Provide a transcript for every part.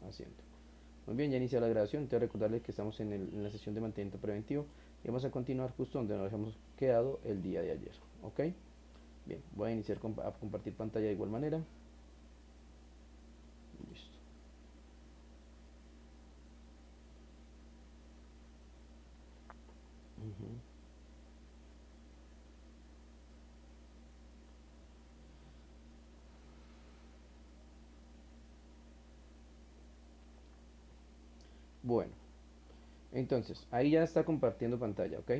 haciendo. Muy bien, ya inició la grabación. Te voy a recordarles que estamos en la sesión de mantenimiento preventivo y vamos a continuar justo donde nos hemos quedado el día de ayer. ¿Ok? Bien, voy a iniciar a compartir pantalla de igual manera. Listo. Ujú. Bueno, entonces, ahí ya está compartiendo pantalla, ¿ok?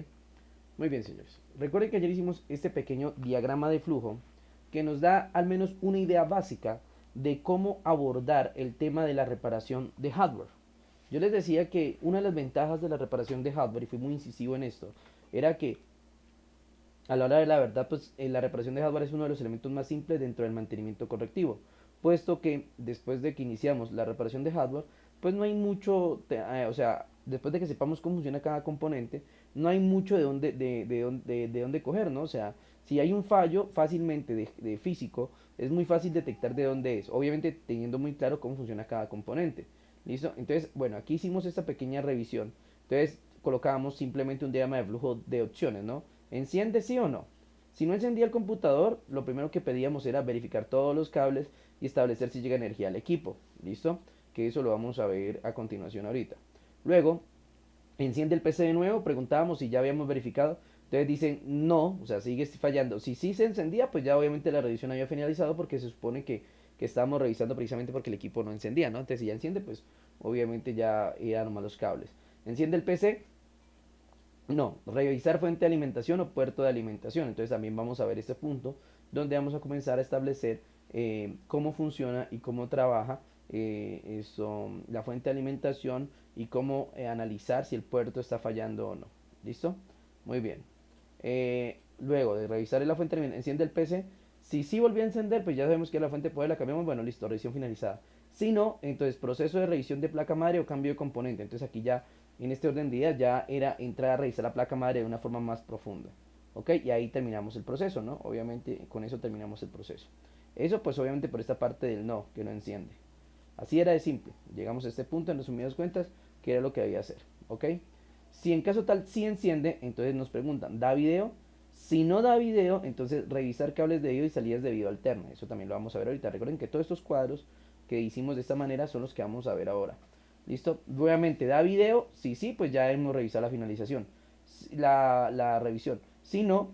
Muy bien, señores. Recuerden que ayer hicimos este pequeño diagrama de flujo que nos da al menos una idea básica de cómo abordar el tema de la reparación de hardware. Yo les decía que una de las ventajas de la reparación de hardware, y fui muy incisivo en esto, era que a la hora de la verdad, pues la reparación de hardware es uno de los elementos más simples dentro del mantenimiento correctivo, puesto que después de que iniciamos la reparación de hardware, pues no hay mucho, o sea, después de que sepamos cómo funciona cada componente, no hay mucho de dónde coger, ¿no? O sea, si hay un fallo fácilmente de físico, es muy fácil detectar de dónde es, obviamente teniendo muy claro cómo funciona cada componente. ¿Listo? Entonces, bueno, aquí hicimos esta pequeña revisión. Entonces, colocábamos simplemente un diagrama de flujo de opciones, ¿no? ¿Enciende sí o no? Si no encendía el computador, lo primero que pedíamos era verificar todos los cables y establecer si llega energía al equipo. ¿Listo? Que eso lo vamos a ver a continuación ahorita. Luego, enciende el PC de nuevo, preguntábamos si ya habíamos verificado. Entonces dicen no, o sea, sigue fallando. Si sí se encendía, pues ya obviamente la revisión había finalizado porque se supone que estábamos revisando precisamente porque el equipo no encendía, ¿no? Entonces si ya enciende, pues obviamente ya eran nomás los cables. Enciende el PC, no, revisar fuente de alimentación o puerto de alimentación. Entonces también vamos a ver este punto donde vamos a comenzar a establecer cómo funciona y cómo trabaja la fuente de alimentación y cómo analizar si el puerto está fallando o no. ¿Listo? Muy bien. Luego de revisar la fuente de alimentación, enciende el PC. Si sí volvió a encender, pues ya sabemos que la fuente de poder la cambiamos. Bueno, listo, revisión finalizada. Si no, entonces proceso de revisión de placa madre o cambio de componente. Entonces aquí ya en este orden de ideas ya era entrar a revisar la placa madre de una forma más profunda. ¿Ok? Y ahí terminamos el proceso, ¿no? Obviamente con eso terminamos el proceso. Eso pues obviamente por esta parte del no, que no enciende. Así era de simple. Llegamos a este punto en resumidas cuentas, que era lo que debía hacer. ¿Ok? Si en caso tal sí enciende, entonces nos preguntan, ¿da video? Si no da video, entonces revisar cables de video y salidas de video alterna. Eso también lo vamos a ver ahorita. Recuerden que todos estos cuadros que hicimos de esta manera son los que vamos a ver ahora. ¿Listo? Nuevamente, ¿da video? Si sí, pues ya hemos revisado la finalización. La revisión. Si no,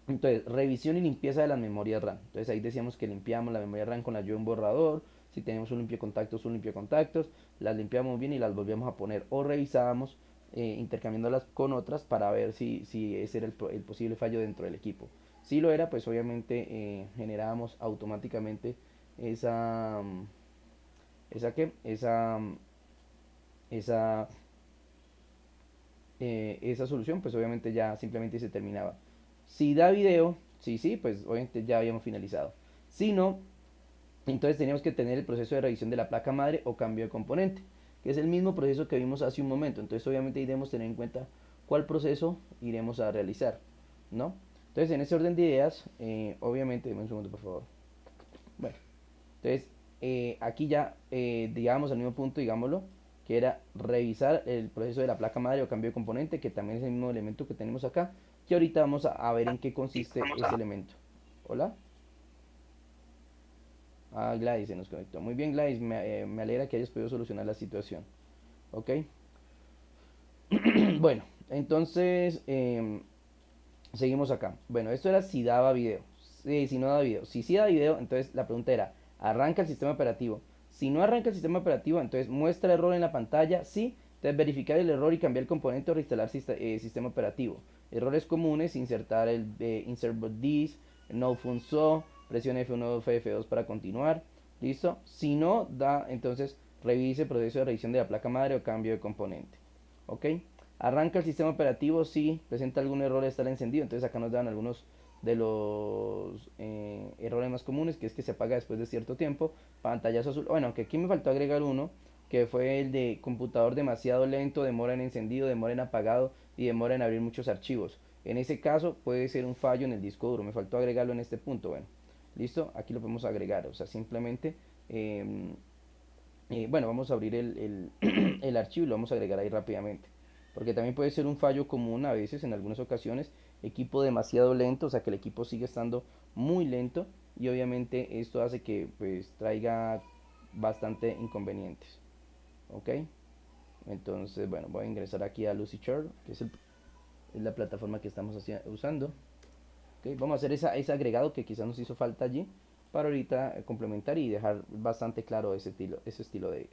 entonces, revisión y limpieza de las memorias RAM. Entonces ahí decíamos que limpiamos la memoria RAM con la ayuda de un borrador. Si tenemos un limpio contactos, un limpio contactos. Las limpiamos bien y las volvíamos a poner. O revisábamos intercambiándolas con otras para ver si ese era el posible fallo dentro del equipo. Si lo era, pues obviamente generábamos automáticamente esa, esa, ¿qué? Esa, esa solución, pues obviamente ya simplemente se terminaba. Si da video, sí, sí, pues obviamente ya habíamos finalizado. Si no, entonces teníamos que tener el proceso de revisión de la placa madre o cambio de componente, que es el mismo proceso que vimos hace un momento. Entonces obviamente iremos a tener en cuenta cuál proceso iremos a realizar, ¿no? Entonces en ese orden de ideas, obviamente, dame un segundo por favor. Bueno, entonces, aquí ya digamos al mismo punto, digámoslo, que era revisar el proceso de la placa madre o cambio de componente, que también es el mismo elemento que tenemos acá, que ahorita vamos a ver en qué consiste ese elemento. Hola. Ah, Gladys se nos conectó. Muy bien, Gladys, me alegra que hayas podido solucionar la situación. ¿Ok? Bueno, entonces seguimos acá. Bueno, esto era si daba video. Si no daba video. Si sí da video, entonces la pregunta era, ¿arranca el sistema operativo? Si no arranca el sistema operativo, entonces muestra error en la pantalla. Sí, entonces verificar el error y cambiar el componente o reinstalar sistema operativo. Errores comunes, insertar el insert boot this, no funso, presione F1 o F2 para continuar. ¿Listo? Si no da, entonces revise el proceso de revisión de la placa madre o cambio de componente. ¿Ok? Arranca el sistema operativo si presenta algún error de estar encendido. Entonces acá nos dan algunos de los errores más comunes, que es que se apaga después de cierto tiempo. Pantallazo azul. Bueno, aunque aquí me faltó agregar uno, que fue el de computador demasiado lento, demora en encendido, demora en apagado y demora en abrir muchos archivos. En ese caso puede ser un fallo en el disco duro. Me faltó agregarlo en este punto. Bueno, listo, aquí lo podemos agregar. O sea, simplemente Bueno, vamos a abrir el archivo y lo vamos a agregar ahí rápidamente. Porque también puede ser un fallo común a veces, en algunas ocasiones, equipo demasiado lento, o sea que el equipo sigue estando muy lento y obviamente esto hace que pues traiga bastante inconvenientes. ¿Ok? Entonces, bueno, voy a ingresar aquí a Lucidchart, que es la plataforma que estamos usando. ¿Ok? Vamos a hacer ese agregado que quizás nos hizo falta allí para ahorita complementar y dejar bastante claro ese estilo de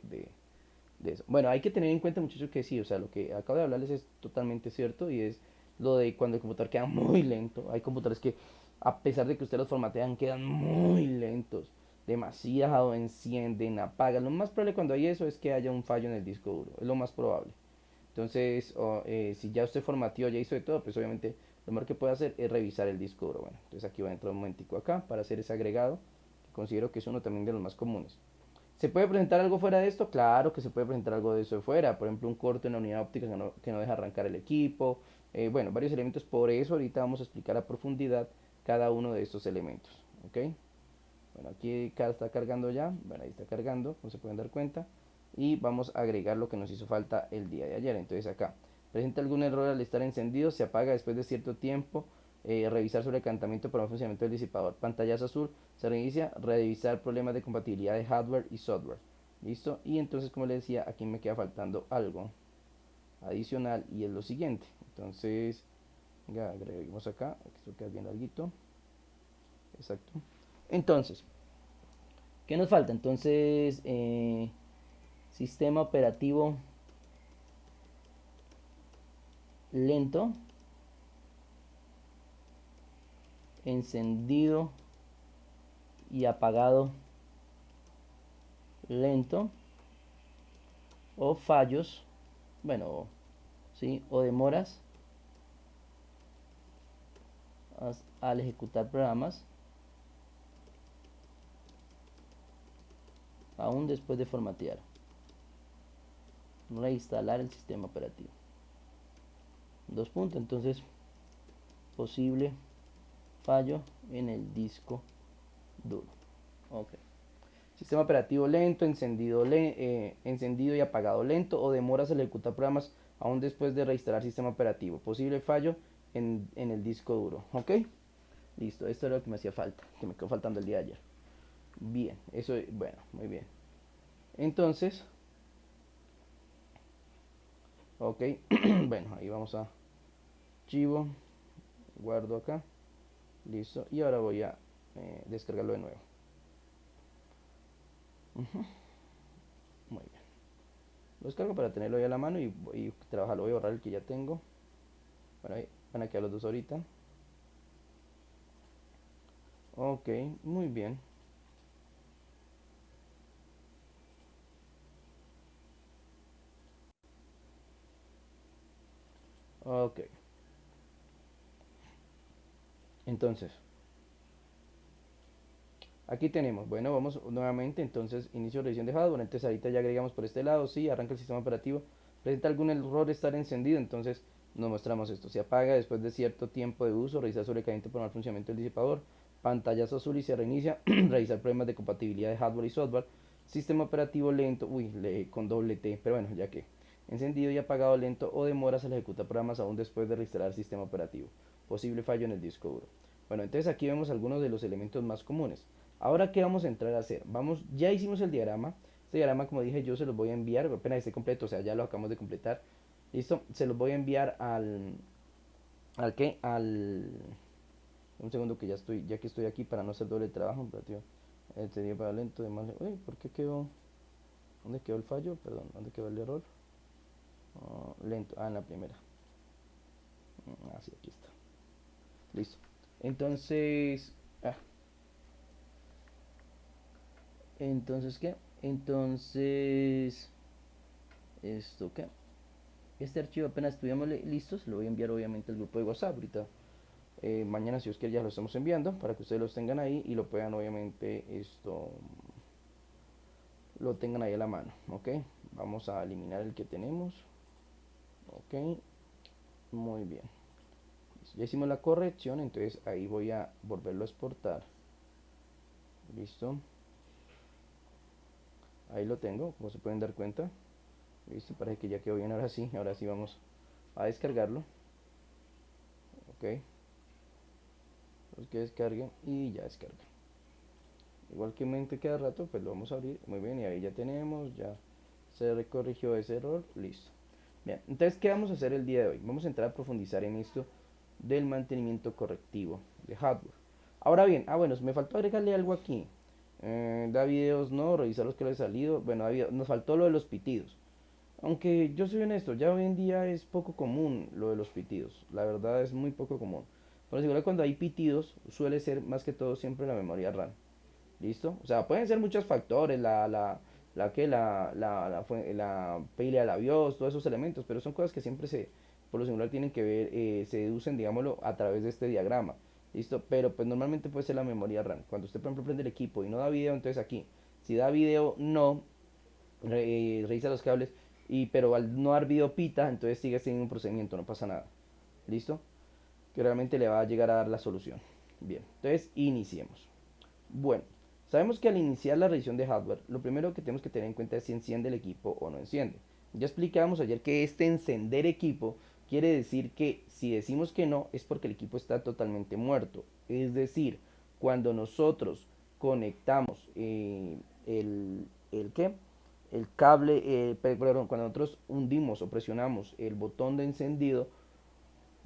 eso. Bueno, hay que tener en cuenta, muchachos, que sí, o sea, lo que acabo de hablarles es totalmente cierto y es lo de cuando el computador queda muy lento. Hay computadores que, a pesar de que ustedes los formatean, quedan muy lentos. Demasiado encienden, apagan. Lo más probable cuando hay eso es que haya un fallo en el disco duro. Es lo más probable. Entonces, si ya usted formateó, ya hizo de todo, pues obviamente lo mejor que puede hacer es revisar el disco duro. Bueno, entonces aquí voy a entrar un momentico acá para hacer ese agregado, que considero que es uno también de los más comunes. ¿Se puede presentar algo fuera de esto? Claro que se puede presentar algo de eso de fuera. Por ejemplo, un corte en la unidad óptica que no deja arrancar el equipo. Bueno, varios elementos. Por eso ahorita vamos a explicar a profundidad cada uno de estos elementos. ¿Ok? Bueno, aquí está cargando ya. Bueno, ahí está cargando, como se pueden dar cuenta. Y vamos a agregar lo que nos hizo falta el día de ayer. Entonces acá, presenta algún error al estar encendido, se apaga después de cierto tiempo. Revisar sobre el calentamiento para el funcionamiento del disipador. Pantallazo azul, se reinicia, revisar problemas de compatibilidad de hardware y software. ¿Listo? Y entonces, como les decía, aquí me queda faltando algo adicional y es lo siguiente. Entonces, ya agreguemos acá, esto queda bien larguito. Exacto. Entonces, ¿qué nos falta? Entonces, sistema operativo lento, encendido y apagado lento, o fallos, bueno, ¿sí? O demoras al ejecutar programas aún después de formatear, reinstalar el sistema operativo. Dos puntos, entonces posible fallo en el disco duro. Ok. Sistema operativo lento, encendido y apagado lento, o demoras al ejecutar programas aún después de reinstalar sistema operativo. Posible fallo en el disco duro. ¿Ok? Listo, esto es lo que me hacía falta, que me quedó faltando el día de ayer. Bien, eso, bueno, muy bien. Entonces, ok, bueno, ahí vamos a archivo, guardo acá, listo, y ahora voy a descargarlo de nuevo. Muy bien. Lo descargo para tenerlo ahí a la mano y trabajarlo. Voy a borrar el que ya tengo. Bueno, ahí van a quedar los dos ahorita. Ok, muy bien. Ok, entonces, aquí tenemos, bueno, vamos nuevamente, entonces, inicio revisión de hardware, entonces ahorita ya agregamos por este lado, sí, arranca el sistema operativo, presenta algún error estar encendido, entonces nos mostramos esto, se apaga después de cierto tiempo de uso, revisar sobrecaliente por mal funcionamiento del disipador, pantallazo azul y se reinicia, revisar problemas de compatibilidad de hardware y software, sistema operativo lento, uy, con doble T, pero bueno, ya que, encendido y apagado lento o demoras al ejecutar programas aún después de reinstalar el sistema operativo, posible fallo en el disco duro. Bueno, entonces aquí vemos algunos de los elementos más comunes. Ahora, ¿qué vamos a entrar a hacer? Vamos, ya hicimos el diagrama. Este diagrama, como dije, yo se los voy a enviar, apenas esté completo, o sea, ya lo acabamos de completar. Listo, se los voy a enviar ¿al qué? Un segundo que ya que estoy aquí para no hacer doble trabajo, pero tío, este día para lento, de más, uy, ¿por qué quedó? ¿Dónde quedó el fallo? Perdón, ¿dónde quedó el error? Lento, en la primera. Sí, aquí está. Listo. Entonces, ah, entonces, ¿qué? Entonces, ¿esto qué? Este archivo apenas estuviéramos listos, lo voy a enviar obviamente al grupo de WhatsApp ahorita. Mañana, si os quiere, ya lo estamos enviando para que ustedes los tengan ahí y lo puedan, obviamente, lo tengan ahí a la mano. Ok, vamos a eliminar el que tenemos. Ok, muy bien. Ya hicimos la corrección, entonces ahí voy a volverlo a exportar. Listo. Ahí lo tengo, como se pueden dar cuenta. Listo, parece que ya quedó bien. Ahora sí vamos a descargarlo. Ok, pues que descargue y ya descarga. Igual que mente cada rato, pues lo vamos a abrir. Muy bien, y ahí ya tenemos, ya se corrigió ese error, listo. Bien, entonces, ¿qué vamos a hacer el día de hoy? Vamos a entrar a profundizar en esto del mantenimiento correctivo de hardware. Ahora bien, bueno, me faltó agregarle algo aquí. Da videos, no, revisar los que le ha salido. Bueno, nos faltó lo de los pitidos. Aunque yo soy honesto, ya hoy en día es poco común lo de los pitidos. La verdad es muy poco común. Por igual cuando hay pitidos, suele ser más que todo siempre la memoria RAM. ¿Listo? O sea, pueden ser muchos factores, la pila de la BIOS, todos esos elementos, pero son cosas que siempre por lo singular tienen que ver, se deducen, digámoslo, a través de este diagrama. ¿Listo? Pero pues normalmente puede ser la memoria RAM. Cuando usted, por ejemplo, prende el equipo y no da video, entonces aquí, si da video, no, revisa los cables, pero al no dar video pita, entonces sigue siendo un procedimiento, no pasa nada. ¿Listo? Que realmente le va a llegar a dar la solución. Bien, entonces iniciemos. Bueno, sabemos que al iniciar la revisión de hardware, lo primero que tenemos que tener en cuenta es si enciende el equipo o no enciende. Ya explicábamos ayer que este encender equipo quiere decir que si decimos que no es porque el equipo está totalmente muerto. Es decir, cuando nosotros conectamos el ¿qué? El cable, perdón, cuando nosotros hundimos o presionamos el botón de encendido,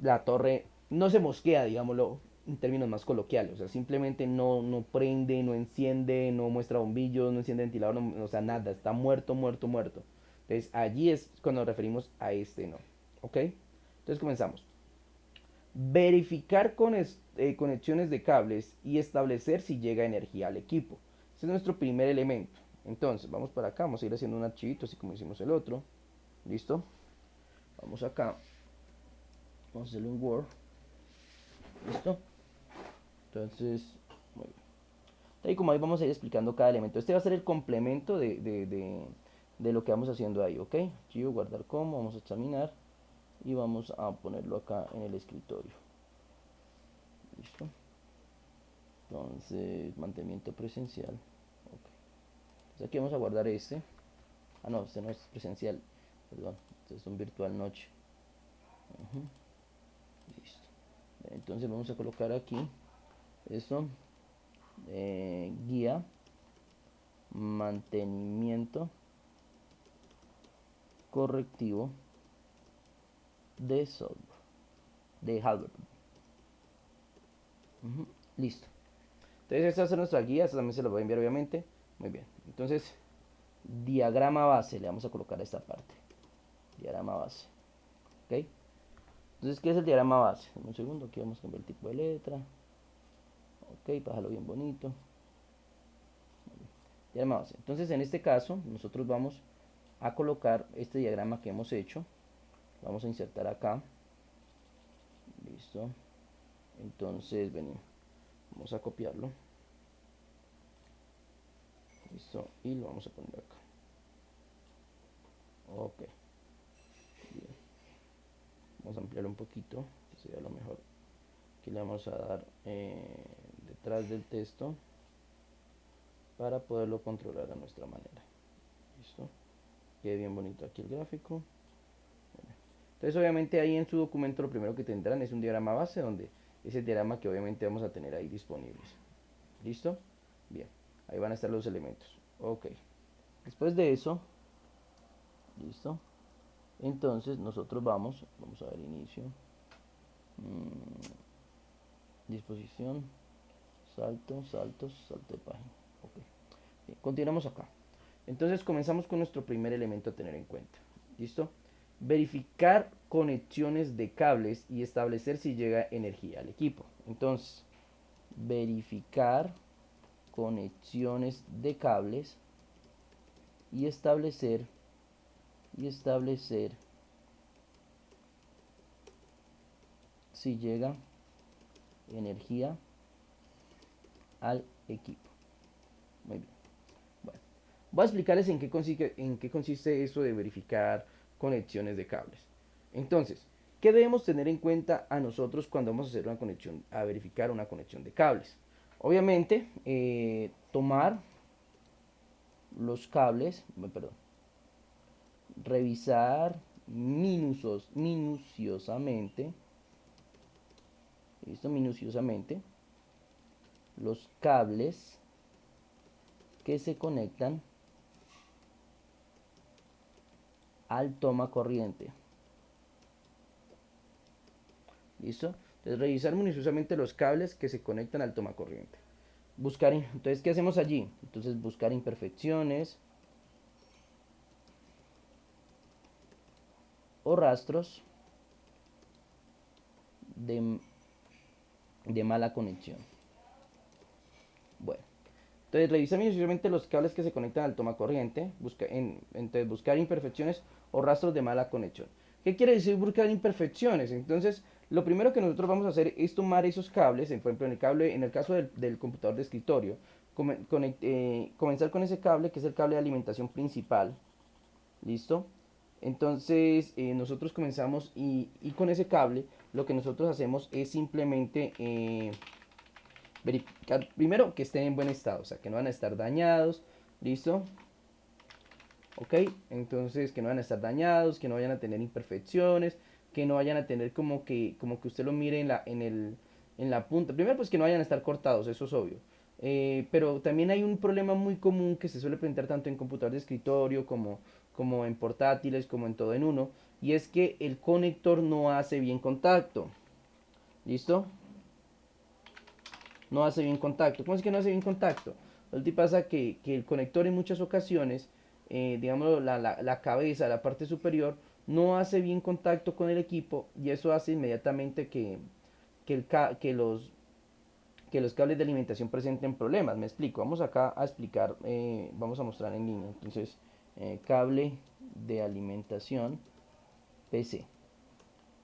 la torre no se mosquea, digámoslo, en términos más coloquiales. O sea, simplemente no prende, no enciende, no muestra bombillos, no enciende ventilador, o sea, nada, está muerto, muerto, muerto. Entonces, allí es cuando nos referimos a este no. ¿Ok? Entonces, comenzamos. Verificar conexiones de cables y establecer si llega energía al equipo. Ese es nuestro primer elemento. Entonces, vamos para acá, vamos a ir haciendo un archivito, así como hicimos el otro. ¿Listo? Vamos acá. Vamos a hacerle un Word. ¿Listo? Entonces, muy bien. Ahí como ahí vamos a ir explicando cada elemento. Este va a ser el complemento de lo que vamos haciendo ahí, ¿ok? Archivo, guardar como, vamos a examinar y vamos a ponerlo acá en el escritorio. ¿Listo? Entonces, mantenimiento presencial. Ok. Entonces aquí vamos a guardar este. Ah, no, este no es presencial. Perdón, este es un virtual noche. Listo. Entonces vamos a colocar aquí esto. Guía mantenimiento correctivo de software, de hardware. Listo. Entonces esta es nuestra guía, esta también se la voy a enviar obviamente. Muy bien. Entonces, diagrama base, le vamos a colocar a esta parte. Diagrama base. ¿Ok? Entonces, ¿qué es el diagrama base? Un segundo, aquí vamos a cambiar el tipo de letra. Ok, pájalo bien bonito. Diagrama base. Entonces, en este caso, nosotros vamos a colocar este diagrama que hemos hecho. Vamos a insertar acá. Listo. Entonces, venimos. Vamos a copiarlo. Listo. Y lo vamos a poner acá. Ok. Bien. Vamos a ampliarlo un poquito. Que sería lo mejor. Aquí le vamos a dar detrás del texto para poderlo controlar a nuestra manera. Listo. Quede bien bonito aquí el gráfico. Bueno. Entonces obviamente ahí en su documento lo primero que tendrán es un diagrama base donde es el diagrama que obviamente vamos a tener ahí disponibles. ¿Listo? Bien. Ahí van a estar los elementos. Ok. Después de eso, listo. Entonces nosotros vamos a ver inicio. Disposición. Salto, salto, salto de página. Ok. Bien, continuamos acá. Entonces comenzamos con nuestro primer elemento a tener en cuenta. ¿Listo? Verificar conexiones de cables y establecer si llega energía al equipo. Entonces, verificar conexiones de cables y establecer si llega energía al equipo. Muy bien. Bueno, voy a explicarles en qué consiste eso de verificar conexiones de cables. Entonces, ¿qué debemos tener en cuenta a nosotros cuando vamos a hacer una conexión, a verificar una conexión de cables? Obviamente, tomar los cables, perdón, revisar minuciosamente, listo, minuciosamente los cables que se conectan al toma corriente. ¿Listo? Entonces revisar minuciosamente los cables que se conectan al toma corriente. Entonces, ¿qué hacemos allí? Entonces buscar imperfecciones o rastros de, de mala conexión. Bueno, entonces revisar minuciosamente los cables que se conectan al toma corriente, entonces buscar imperfecciones o rastros de mala conexión. ¿Qué quiere decir buscar imperfecciones? Entonces, lo primero que nosotros vamos a hacer es tomar esos cables, por ejemplo, en el caso del computador de escritorio, comenzar con ese cable que es el cable de alimentación principal, ¿listo? Entonces nosotros comenzamos y con ese cable lo que nosotros hacemos es simplemente verificar primero que estén en buen estado, o sea, que no van a estar dañados, ¿listo? Ok, entonces que no van a estar dañados, que no vayan a tener imperfecciones, que no vayan a tener como que usted lo mire en la punta. Primero, pues que no vayan a estar cortados, eso es obvio. Pero también hay un problema muy común que se suele presentar tanto en computadores de escritorio como en portátiles, como en todo en uno, y es que el conector no hace bien contacto. ¿Listo? No hace bien contacto. ¿Cómo es que no hace bien contacto? Lo que pasa que el conector en muchas ocasiones, digamos la cabeza, la parte superior, no hace bien contacto con el equipo y eso hace inmediatamente que, el que los cables de alimentación presenten problemas. Me explico. Vamos acá a explicar, vamos a mostrar en línea. Entonces, cable de alimentación PC.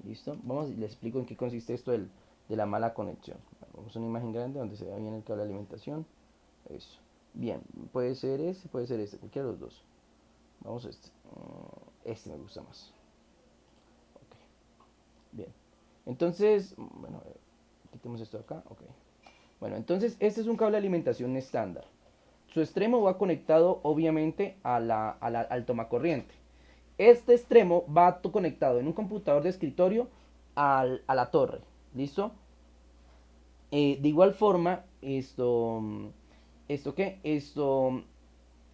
¿Listo? Vamos y les explico en qué consiste esto de la mala conexión. Vamos a una imagen grande donde se vea bien el cable de alimentación. Eso. Bien, puede ser este, cualquiera de los dos. Vamos a este. Este me gusta más. Ok. Bien. Entonces, bueno, quitemos esto de acá. Ok. Bueno, entonces este es un cable de alimentación estándar. Su extremo va conectado obviamente al tomacorriente. Este extremo va conectado en un computador de escritorio a la torre. ¿Listo? De igual forma, ¿esto qué?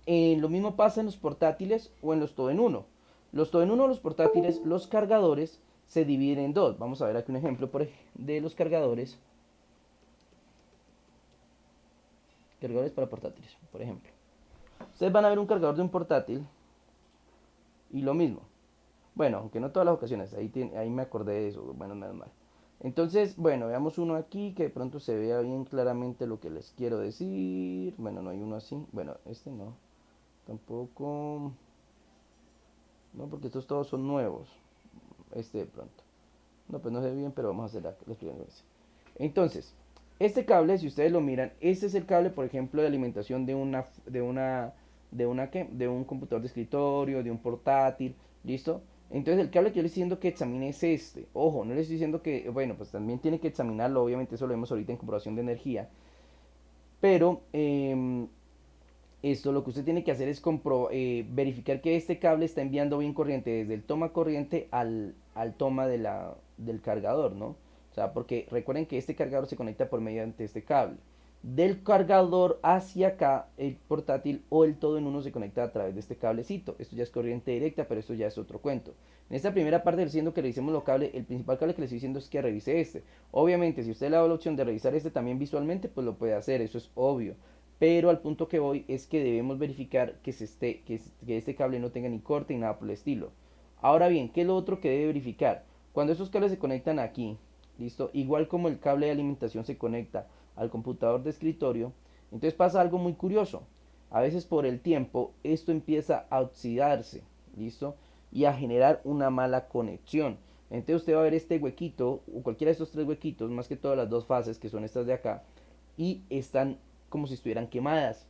Lo mismo pasa en los portátiles o en los todo en uno. Los todo en uno, los portátiles, los cargadores se dividen en dos. Vamos a ver aquí un ejemplo de los cargadores. Cargadores para portátiles, por ejemplo. Ustedes van a ver un cargador de un portátil y lo mismo. Bueno, aunque no todas las ocasiones, ahí me acordé de eso, bueno, menos mal. Entonces, bueno, veamos uno aquí que de pronto se vea bien claramente lo que les quiero decir. Bueno, no hay uno así. Bueno, este no. Tampoco. No, porque estos todos son nuevos. Este de pronto. No, pues no se ve bien, pero vamos a hacer los primeros. Entonces, este cable, si ustedes lo miran, este es el cable, por ejemplo, de alimentación ¿qué? De un computador de escritorio, de un portátil, ¿listo? Entonces el cable que yo les estoy diciendo que examine es este. Ojo, no les estoy diciendo que, bueno, pues también tiene que examinarlo, obviamente eso lo vemos ahorita en comprobación de energía. Pero esto lo que usted tiene que hacer es verificar que este cable está enviando bien corriente desde el toma corriente al toma del cargador, ¿no? O sea, porque recuerden que este cargador se conecta por mediante este cable. Del cargador hacia acá, el portátil o el todo en uno se conecta a través de este cablecito. Esto ya es corriente directa, pero esto ya es otro cuento. En esta primera parte diciendo que revisemos los cables, el principal cable que le estoy diciendo es que revise este. Obviamente, si usted le da la opción de revisar este también visualmente, pues lo puede hacer, eso es obvio. Pero al punto que voy es que debemos verificar que este cable no tenga ni corte ni nada por el estilo. Ahora bien, ¿qué es lo otro que debe verificar? Cuando estos cables se conectan aquí, ¿listo? Igual como el cable de alimentación se conecta al computador de escritorio, entonces pasa algo muy curioso. A veces por el tiempo esto empieza a oxidarse, ¿listo? Y a generar una mala conexión. Entonces usted va a ver este huequito, o cualquiera de estos tres huequitos, más que todas las dos fases que son estas de acá, y están como si estuvieran quemadas.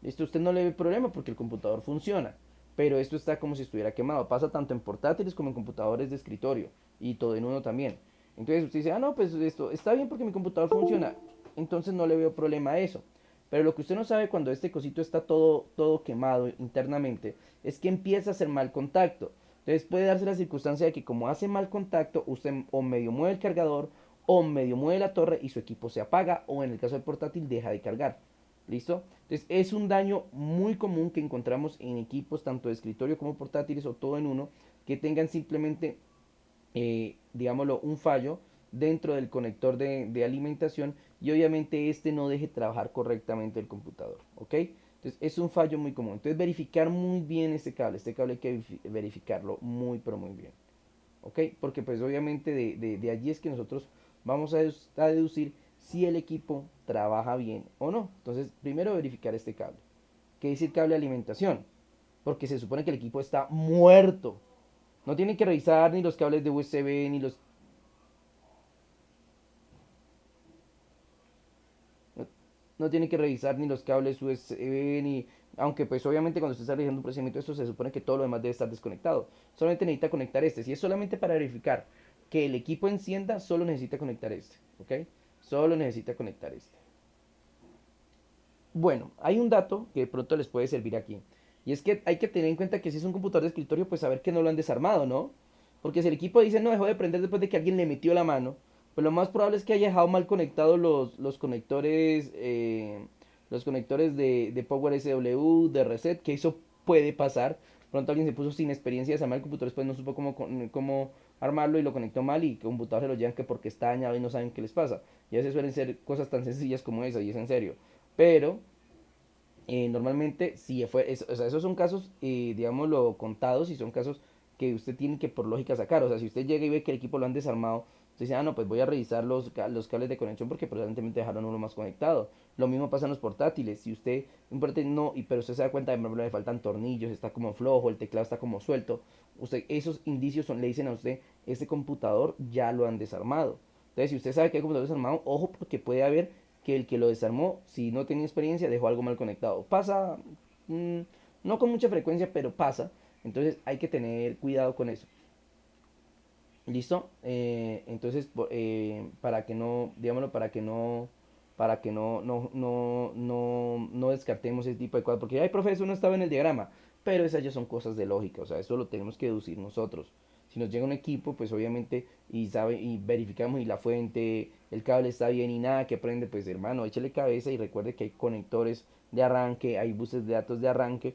Esto usted no le ve problema porque el computador funciona, pero esto está como si estuviera quemado. Pasa tanto en portátiles como en computadores de escritorio y todo en uno también. Entonces usted dice, ah, no, pues esto está bien porque mi computador funciona. Entonces no le veo problema a eso. Pero lo que usted no sabe cuando este cosito está todo quemado internamente es que empieza a hacer mal contacto. Entonces puede darse la circunstancia de que como hace mal contacto, usted o medio mueve el cargador o medio mueve la torre y su equipo se apaga o en el caso del portátil deja de cargar. ¿Listo? Entonces es un daño muy común que encontramos en equipos tanto de escritorio como portátiles o todo en uno que tengan simplemente, digámoslo, un fallo dentro del conector de alimentación y obviamente este no deje trabajar correctamente el computador, ¿ok? Entonces es un fallo muy común. Entonces verificar muy bien este cable hay que verificarlo muy pero muy bien, ¿ok? Porque pues obviamente de allí es que nosotros vamos a deducir si el equipo trabaja bien o no. Entonces primero verificar este cable. ¿Qué dice el cable de alimentación? Porque se supone que el equipo está muerto. No tienen que revisar ni los cables de USB, ni los... No, no tienen que revisar ni los cables USB, ni... Aunque pues obviamente cuando usted está realizando un procedimiento de esto se supone que todo lo demás debe estar desconectado. Solamente necesita conectar este. Si es solamente para verificar que el equipo encienda, solo necesita conectar este. ¿Ok? Solo necesita conectar este. Bueno, hay un dato que de pronto les puede servir aquí. Y es que hay que tener en cuenta que si es un computador de escritorio, pues saber que no lo han desarmado, ¿no? Porque si el equipo dice no dejó de prender después de que alguien le metió la mano, pues lo más probable es que haya dejado mal conectados los conectores de Power SW, de reset, que eso puede pasar. Pronto alguien se puso sin experiencia de desarmar el computador, después no supo cómo armarlo y lo conectó mal y el computador se lo llevan que porque está dañado y no saben qué les pasa. Y a veces suelen ser cosas tan sencillas como esa y es en serio. Pero normalmente, si fue, o sea, esos son casos, digámoslo, contados y son casos que usted tiene que por lógica sacar. O sea, si usted llega y ve que el equipo lo han desarmado, usted dice, ah, no, pues voy a revisar los cables de conexión porque probablemente dejaron uno más conectado. Lo mismo pasa en los portátiles. Si usted, un portátil no, pero usted se da cuenta de que le faltan tornillos, está como flojo, el teclado está como suelto, usted, esos indicios le dicen a usted, este computador ya lo han desarmado. Entonces, si usted sabe que hay computador desarmado, ojo porque puede haber que el que lo desarmó, si no tenía experiencia, dejó algo mal conectado. Pasa, mmm, no con mucha frecuencia, pero pasa. Entonces hay que tener cuidado con eso. ¿Listo? Entonces, para que no, digámoslo, para que no descartemos ese tipo de cosas. Porque, ay, profe, eso no estaba en el diagrama. Pero esas ya son cosas de lógica, o sea, eso lo tenemos que deducir nosotros. Si nos llega un equipo, pues obviamente, y verificamos y la fuente, el cable está bien y nada que prende, pues hermano, échale cabeza y recuerde que hay conectores de arranque, hay buses de datos de arranque.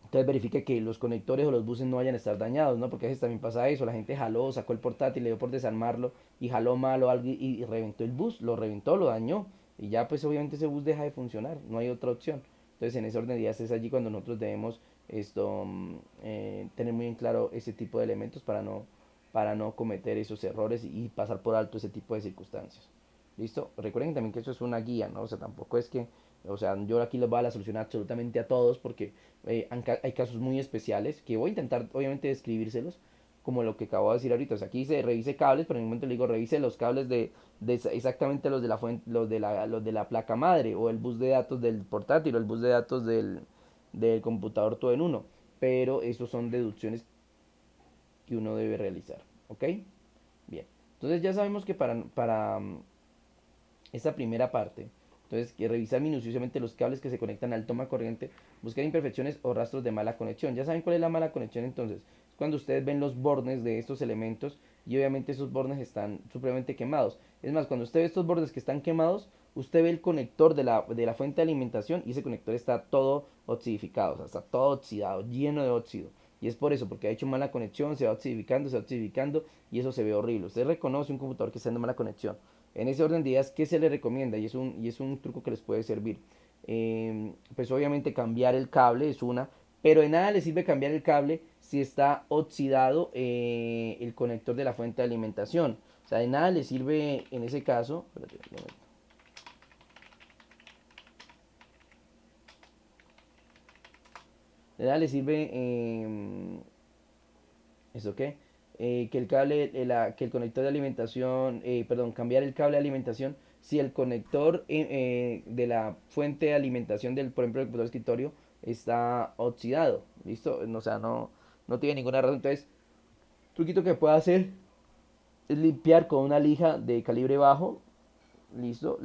Entonces verifique que los conectores o los buses no vayan a estar dañados, ¿no? Porque a veces también pasa eso, la gente jaló, sacó el portátil, le dio por desarmarlo y jaló mal o algo y reventó el bus, lo reventó, lo dañó y ya pues obviamente ese bus deja de funcionar, no hay otra opción. Entonces en ese orden de ideas es allí cuando nosotros debemos tener muy en claro ese tipo de elementos para no cometer esos errores y pasar por alto ese tipo de circunstancias. ¿Listo? Recuerden también que eso es una guía, ¿no? O sea, tampoco es que, o sea, yo aquí les voy a la solución absolutamente a todos porque hay casos muy especiales que voy a intentar obviamente describírselos como lo que acabo de decir ahorita. O sea, aquí dice revise cables, pero en un momento le digo revise los cables de exactamente los de la fuente, los de la placa madre o el bus de datos del portátil o el bus de datos del computador todo en uno. Pero esos son deducciones que uno debe realizar. ¿Ok? Bien. Entonces ya sabemos que para esta primera parte. Entonces, que revisar minuciosamente los cables que se conectan al toma corriente, buscar imperfecciones o rastros de mala conexión. Ya saben cuál es la mala conexión entonces. Es cuando ustedes ven los bornes de estos elementos y obviamente esos bornes están supremamente quemados. Es más, cuando usted ve estos bordes que están quemados, usted ve el conector de la fuente de alimentación y ese conector está todo oxidificado, o sea, está todo oxidado, lleno de óxido. Y es por eso, porque ha hecho mala conexión, se va oxidificando y eso se ve horrible. Usted reconoce un computador que está en mala conexión. En ese orden de ideas, ¿qué se le recomienda? Y es un truco que les puede servir. Pues obviamente cambiar el cable es una, pero de nada le sirve cambiar el cable si está oxidado el conector de la fuente de alimentación. O sea, de nada le sirve en ese caso. Espérate, un momento. De nada le sirve. ¿Eso qué? Que el cable, que el conector de alimentación, perdón, cambiar el cable de alimentación si el conector de la fuente de alimentación del, por ejemplo, el computador de escritorio está oxidado, ¿listo? O sea, no tiene ninguna razón. Entonces, truquito que puede hacer es limpiar con una lija de calibre bajo, ¿listo?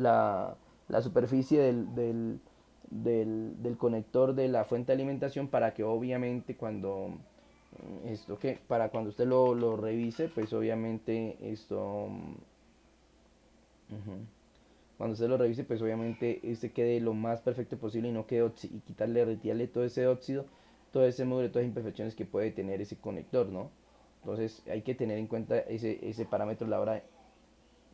la superficie del conector de la fuente de alimentación para que obviamente para cuando usted lo revise, pues obviamente ujú, cuando usted lo revise, pues obviamente este quede lo más perfecto posible y no quede y quitarle, retirarle todo ese óxido, todo ese mugre, todas las imperfecciones que puede tener ese conector, ¿no? Entonces hay que tener en cuenta ese parámetro a la hora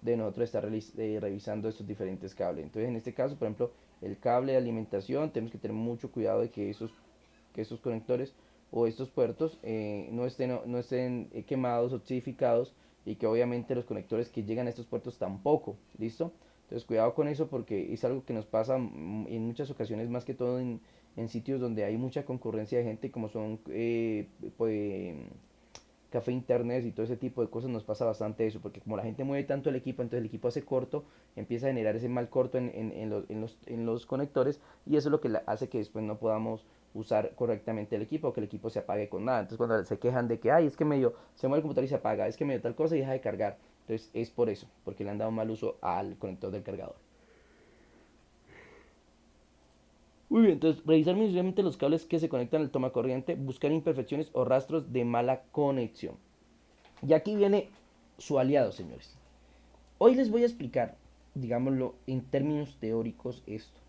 de nosotros estar revisando estos diferentes cables. Entonces en este caso, por ejemplo, el cable de alimentación, tenemos que tener mucho cuidado de que esos conectores o estos puertos no estén quemados, oxidificados, y que obviamente los conectores que llegan a estos puertos tampoco, ¿listo? Entonces cuidado con eso porque es algo que nos pasa en muchas ocasiones, más que todo en sitios donde hay mucha concurrencia de gente, como son pues, café internet y todo ese tipo de cosas. Nos pasa bastante eso, porque como la gente mueve tanto el equipo, entonces el equipo hace corto, empieza a generar ese mal corto en los conectores, y eso es lo que hace que después no podamos usar correctamente el equipo, o que el equipo se apague con nada. Entonces cuando se quejan de que, ay, es que medio se mueve el computador y se apaga, es que medio tal cosa y deja de cargar, entonces es por eso, porque le han dado mal uso al conector del cargador. Muy bien, entonces revisar minuciosamente los cables que se conectan al toma corriente, buscar imperfecciones o rastros de mala conexión. Y aquí viene su aliado, señores. Hoy les voy a explicar, digámoslo en términos teóricos, esto.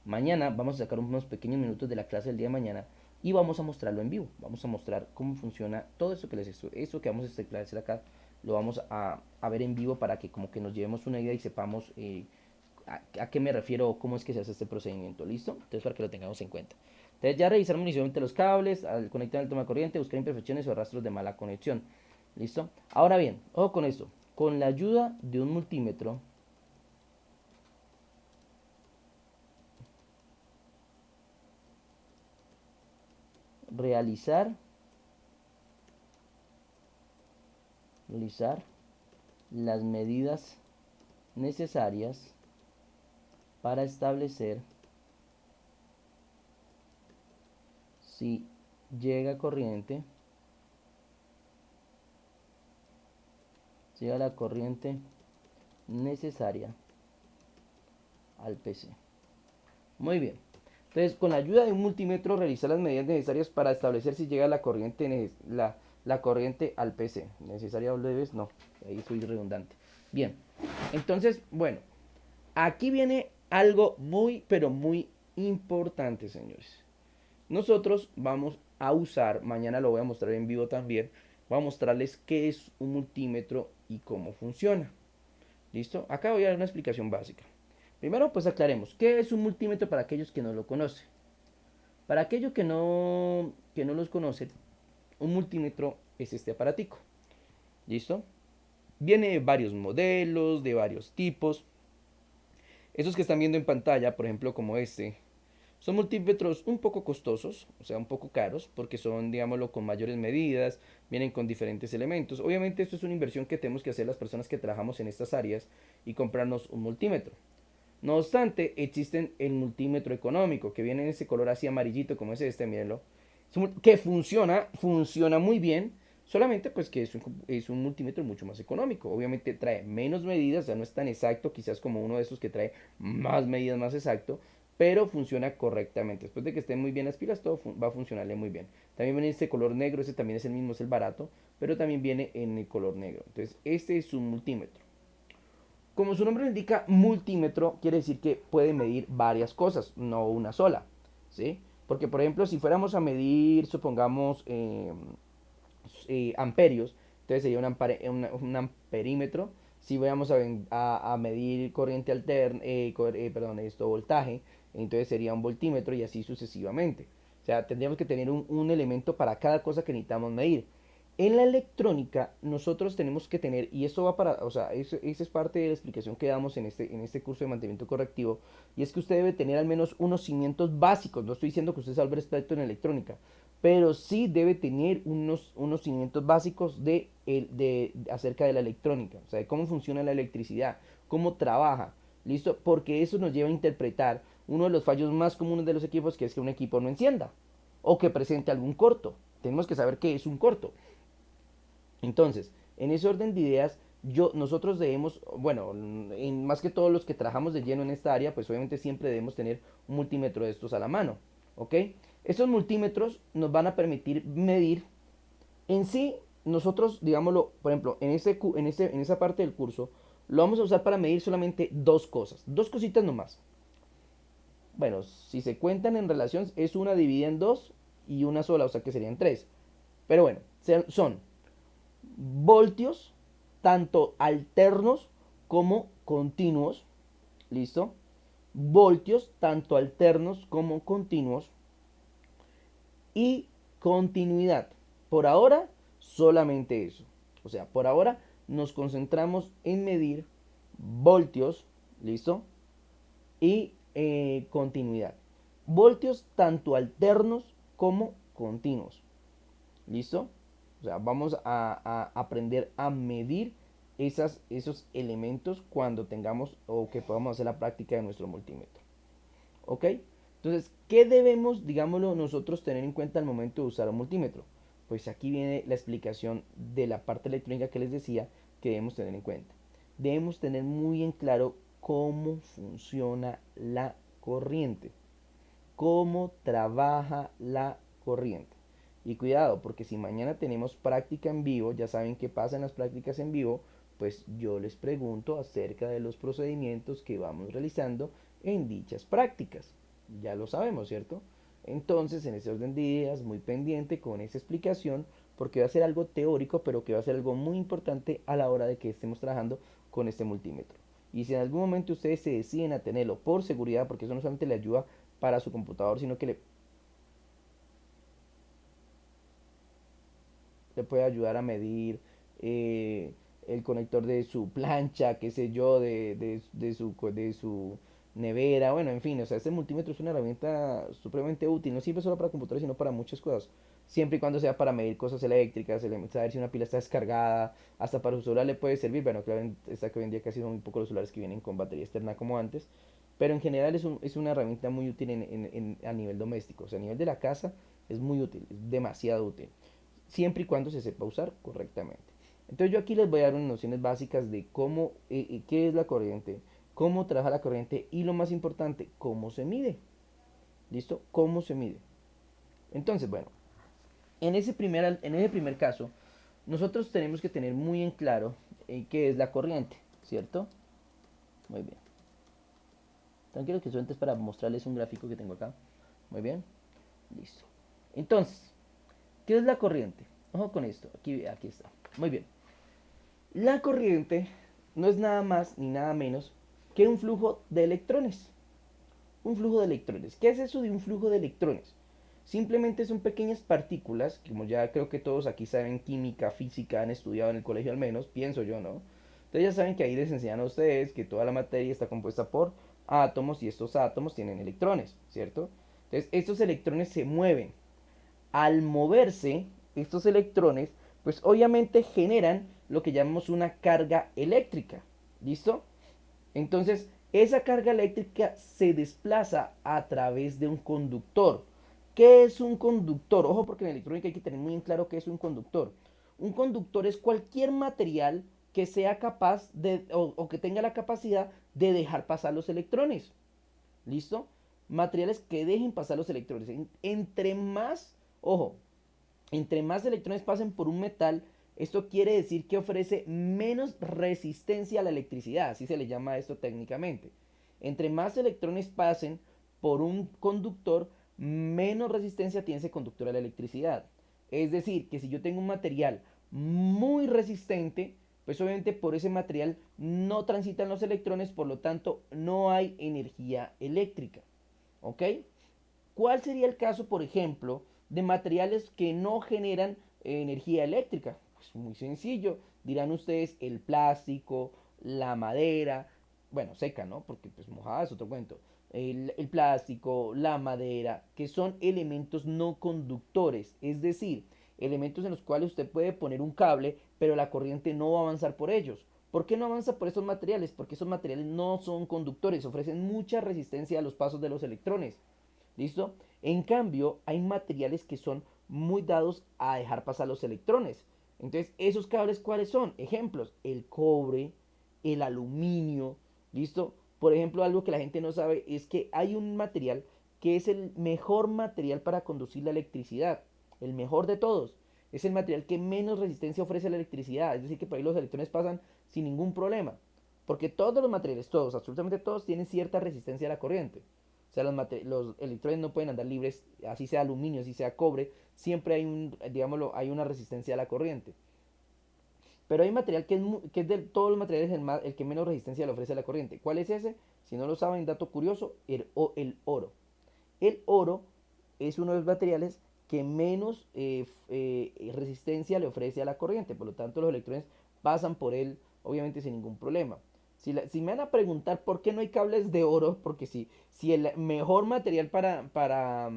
Mañana vamos a sacar unos pequeños minutos de la clase del día de mañana y vamos a mostrarlo en vivo. Vamos a mostrar cómo funciona todo eso eso que vamos a establecer acá, lo vamos a ver en vivo para que como que nos llevemos una idea y sepamos a qué me refiero o cómo es que se hace este procedimiento. ¿Listo? Entonces para que lo tengamos en cuenta. Entonces ya revisar inicialmente los cables, al conectar el toma de corriente, buscar imperfecciones o rastros de mala conexión. ¿Listo? Ahora bien, ojo con esto. Con la ayuda de un multímetro, realizar, realizar las medidas necesarias para establecer si llega corriente, si llega la corriente necesaria al PC. Muy bien. Entonces, con la ayuda de un multímetro, realizar las medidas necesarias para establecer si llega la corriente al PC. ¿Necesaria doble vez? No, ahí soy redundante. Bien, entonces, bueno, aquí viene algo muy, pero muy importante, señores. Nosotros vamos a usar, mañana lo voy a mostrar en vivo también, voy a mostrarles qué es un multímetro y cómo funciona. ¿Listo? Acá voy a dar una explicación básica. Primero, pues aclaremos, ¿qué es un multímetro para aquellos que no lo conocen? Para aquellos que no los conocen, un multímetro es este aparatico. ¿Listo? Viene de varios modelos, de varios tipos. Esos que están viendo en pantalla, por ejemplo, como este, son multímetros un poco costosos, o sea, un poco caros, porque son, digámoslo, con mayores medidas, vienen con diferentes elementos. Obviamente esto es una inversión que tenemos que hacer las personas que trabajamos en estas áreas y comprarnos un multímetro. No obstante, existen el multímetro económico, que viene en ese color así amarillito como es este, mírenlo, que funciona muy bien, solamente pues que es un multímetro mucho más económico. Obviamente trae menos medidas, o sea, no es tan exacto, quizás como uno de esos que trae más medidas, más exacto, pero funciona correctamente. Después de que estén muy bien las pilas, todo va a funcionarle muy bien. También viene este color negro, ese también es el mismo, es el barato, pero también viene en el color negro. Entonces, este es un multímetro. Como su nombre lo indica, multímetro quiere decir que puede medir varias cosas, no una sola, ¿sí? Porque, por ejemplo, si fuéramos a medir, supongamos, amperios, entonces sería un amperímetro. Si vamos a medir corriente alterna, perdón, voltaje, entonces sería un voltímetro y así sucesivamente. O sea, tendríamos que tener un elemento para cada cosa que necesitamos medir. En la electrónica, nosotros tenemos que tener, y eso va para, o sea, eso es parte de la explicación que damos en este curso de mantenimiento correctivo, y es que usted debe tener al menos unos cimientos básicos. No estoy diciendo que usted salga experto en electrónica, pero sí debe tener unos cimientos básicos acerca de la electrónica, o sea, de cómo funciona la electricidad, cómo trabaja, ¿listo? Porque eso nos lleva a interpretar uno de los fallos más comunes de los equipos, que es que un equipo no encienda o que presente algún corto. Tenemos que saber qué es un corto. Entonces, en ese orden de ideas, nosotros debemos, bueno, más que todos los que trabajamos de lleno en esta área, pues obviamente siempre debemos tener un multímetro de estos a la mano, ¿ok? Estos multímetros nos van a permitir medir en sí, nosotros, digámoslo, por ejemplo, en esa parte del curso, lo vamos a usar para medir solamente dos cosas, dos cositas nomás. Bueno, si se cuentan en relación, es una dividida en dos y una sola, o sea que serían tres. Pero bueno, son voltios, tanto alternos como continuos, ¿listo? Voltios, tanto alternos como continuos, y continuidad. Por ahora, solamente eso. O sea, por ahora nos concentramos en medir voltios, ¿listo? Y continuidad. Voltios tanto alternos como continuos, ¿listo? O sea, vamos a aprender a medir esos elementos cuando tengamos o que podamos hacer la práctica de nuestro multímetro. ¿Ok? Entonces, ¿qué debemos, digámoslo, nosotros tener en cuenta al momento de usar un multímetro? Pues aquí viene la explicación de la parte electrónica que les decía que debemos tener en cuenta. Debemos tener muy en claro cómo funciona la corriente, cómo trabaja la corriente. Y cuidado, porque si mañana tenemos práctica en vivo, ya saben qué pasa en las prácticas en vivo, pues yo les pregunto acerca de los procedimientos que vamos realizando en dichas prácticas. Ya lo sabemos, ¿cierto? Entonces, en ese orden de ideas, muy pendiente con esa explicación, porque va a ser algo teórico, pero que va a ser algo muy importante a la hora de que estemos trabajando con este multímetro. Y si en algún momento ustedes se deciden a tenerlo por seguridad, porque eso no solamente le ayuda para su computador, sino que le puede ayudar a medir el conector de su plancha, qué sé yo, de su nevera, bueno, en fin, o sea, este multímetro es una herramienta supremamente útil, no sirve solo para computadores, sino para muchas cosas, siempre y cuando sea para medir cosas eléctricas, saber si una pila está descargada, hasta para su celular le puede servir, bueno, claro, está que hoy en día casi son muy pocos los celulares que vienen con batería externa como antes, pero en general es una herramienta muy útil a nivel doméstico, o sea, a nivel de la casa es muy útil, es demasiado útil siempre y cuando se sepa usar correctamente. Entonces yo aquí les voy a dar unas nociones básicas de cómo, qué es la corriente, cómo trabaja la corriente y lo más importante, cómo se mide. ¿Listo? ¿Cómo se mide? Entonces, bueno, en ese primer caso, nosotros tenemos que tener muy en claro qué es la corriente, ¿cierto? Muy bien. Tranquilo que solamente es para mostrarles un gráfico que tengo acá. Muy bien. Listo. Entonces, ¿qué es la corriente? Ojo con esto. Aquí está. Muy bien. La corriente no es nada más ni nada menos que un flujo de electrones. Un flujo de electrones. ¿Qué es eso de un flujo de electrones? Simplemente son pequeñas partículas, como ya creo que todos aquí saben química, física, han estudiado en el colegio al menos, pienso yo, ¿no? Entonces ya saben que ahí les enseñan a ustedes que toda la materia está compuesta por átomos y estos átomos tienen electrones, ¿cierto? Entonces estos electrones se mueven. Al moverse estos electrones, pues obviamente generan lo que llamamos una carga eléctrica. ¿Listo? Entonces, esa carga eléctrica se desplaza a través de un conductor. ¿Qué es un conductor? Ojo, porque en electrónica hay que tener muy en claro qué es un conductor. Un conductor es cualquier material que sea capaz de, o que tenga la capacidad de dejar pasar los electrones. ¿Listo? Materiales que dejen pasar los electrones. Entre más, ojo, entre más electrones pasen por un metal, esto quiere decir que ofrece menos resistencia a la electricidad, así se le llama esto técnicamente. Entre más electrones pasen por un conductor, menos resistencia tiene ese conductor a la electricidad. Es decir, que si yo tengo un material muy resistente, pues obviamente por ese material no transitan los electrones, por lo tanto no hay energía eléctrica. ¿Ok? ¿Cuál sería el caso, por ejemplo, de materiales que no generan energía eléctrica? Pues muy sencillo, dirán ustedes el plástico, la madera, bueno, seca, ¿no? Porque pues mojada es otro cuento. El plástico, la madera, que son elementos no conductores, es decir, elementos en los cuales usted puede poner un cable, pero la corriente no va a avanzar por ellos. ¿Por qué no avanza por esos materiales? Porque esos materiales no son conductores, ofrecen mucha resistencia a los pasos de los electrones. ¿Listo? En cambio, hay materiales que son muy dados a dejar pasar los electrones. Entonces, ¿esos cables cuáles son? Ejemplos, el cobre, el aluminio, ¿listo? Por ejemplo, algo que la gente no sabe es que hay un material que es el mejor material para conducir la electricidad, el mejor de todos. Es el material que menos resistencia ofrece a la electricidad, es decir, que por ahí los electrones pasan sin ningún problema. Porque todos los materiales, todos, absolutamente todos, tienen cierta resistencia a la corriente. O sea, los electrones no pueden andar libres, así sea aluminio, así sea cobre, siempre hay digámoslo, hay una resistencia a la corriente. Pero hay material que es de todos los materiales el que menos resistencia le ofrece a la corriente. ¿Cuál es ese? Si no lo saben, dato curioso, el oro. El oro es uno de los materiales que menos resistencia le ofrece a la corriente. Por lo tanto, los electrones pasan por él, obviamente, sin ningún problema. Si me van a preguntar por qué no hay cables de oro, porque si el mejor material para, para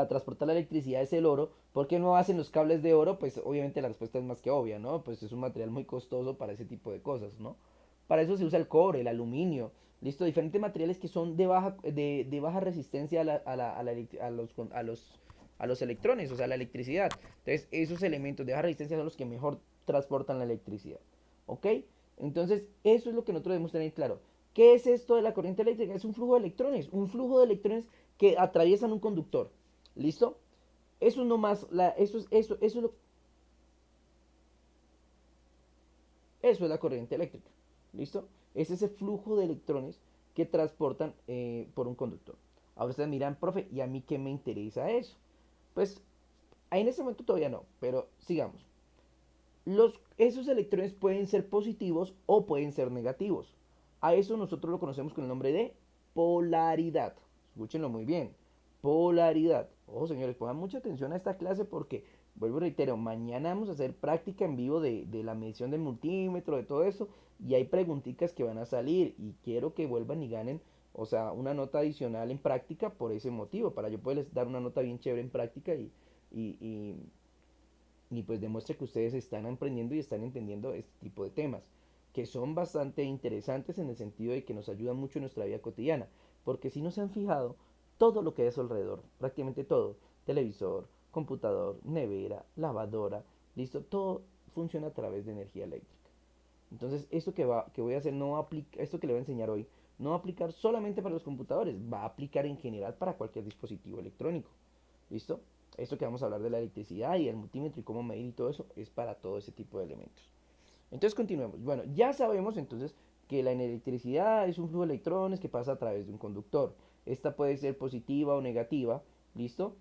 transportar la electricidad es el oro, ¿por qué no hacen los cables de oro? Pues obviamente la respuesta es más que obvia, ¿no? Pues es un material muy costoso para ese tipo de cosas, ¿no? Para eso se usa el cobre, el aluminio, listo, diferentes materiales que son de baja resistencia a los electrones, o sea, a la electricidad. Entonces, esos elementos de baja resistencia son los que mejor transportan la electricidad, ¿ok? Entonces, eso es lo que nosotros debemos tener claro. ¿Qué es esto de la corriente eléctrica? Es un flujo de electrones que atraviesan un conductor. ¿Listo? Eso no más, eso es la corriente eléctrica. ¿Listo? Es ese flujo de electrones que transportan por un conductor. Ahora ustedes miran, profe, ¿y a mí qué me interesa eso? Pues en este momento todavía no, pero sigamos. Esos electrones pueden ser positivos o pueden ser negativos. A eso nosotros lo conocemos con el nombre de polaridad. Escúchenlo muy bien. Polaridad. Ojo, señores, pongan mucha atención a esta clase porque, vuelvo y reitero, mañana vamos a hacer práctica en vivo de la medición del multímetro, de todo eso, y hay preguntitas que van a salir y quiero que vuelvan y ganen, o sea, una nota adicional en práctica por ese motivo, para yo poderles dar una nota bien chévere en práctica y, y y pues demuestre que ustedes están aprendiendo y están entendiendo este tipo de temas, que son bastante interesantes en el sentido de que nos ayudan mucho en nuestra vida cotidiana, porque si no se han fijado, todo lo que hay a su alrededor, prácticamente todo, televisor, computador, nevera, lavadora, listo, todo funciona a través de energía eléctrica. Entonces, que voy a hacer no aplica, esto que le voy a enseñar hoy, no va a aplicar solamente para los computadores, va a aplicar en general para cualquier dispositivo electrónico. ¿Listo? Esto que vamos a hablar de la electricidad y el multímetro y cómo medir y todo eso es para todo ese tipo de elementos. Entonces continuemos. Bueno, ya sabemos entonces que la electricidad es un flujo de electrones que pasa a través de un conductor. Esta puede ser positiva o negativa, ¿listo?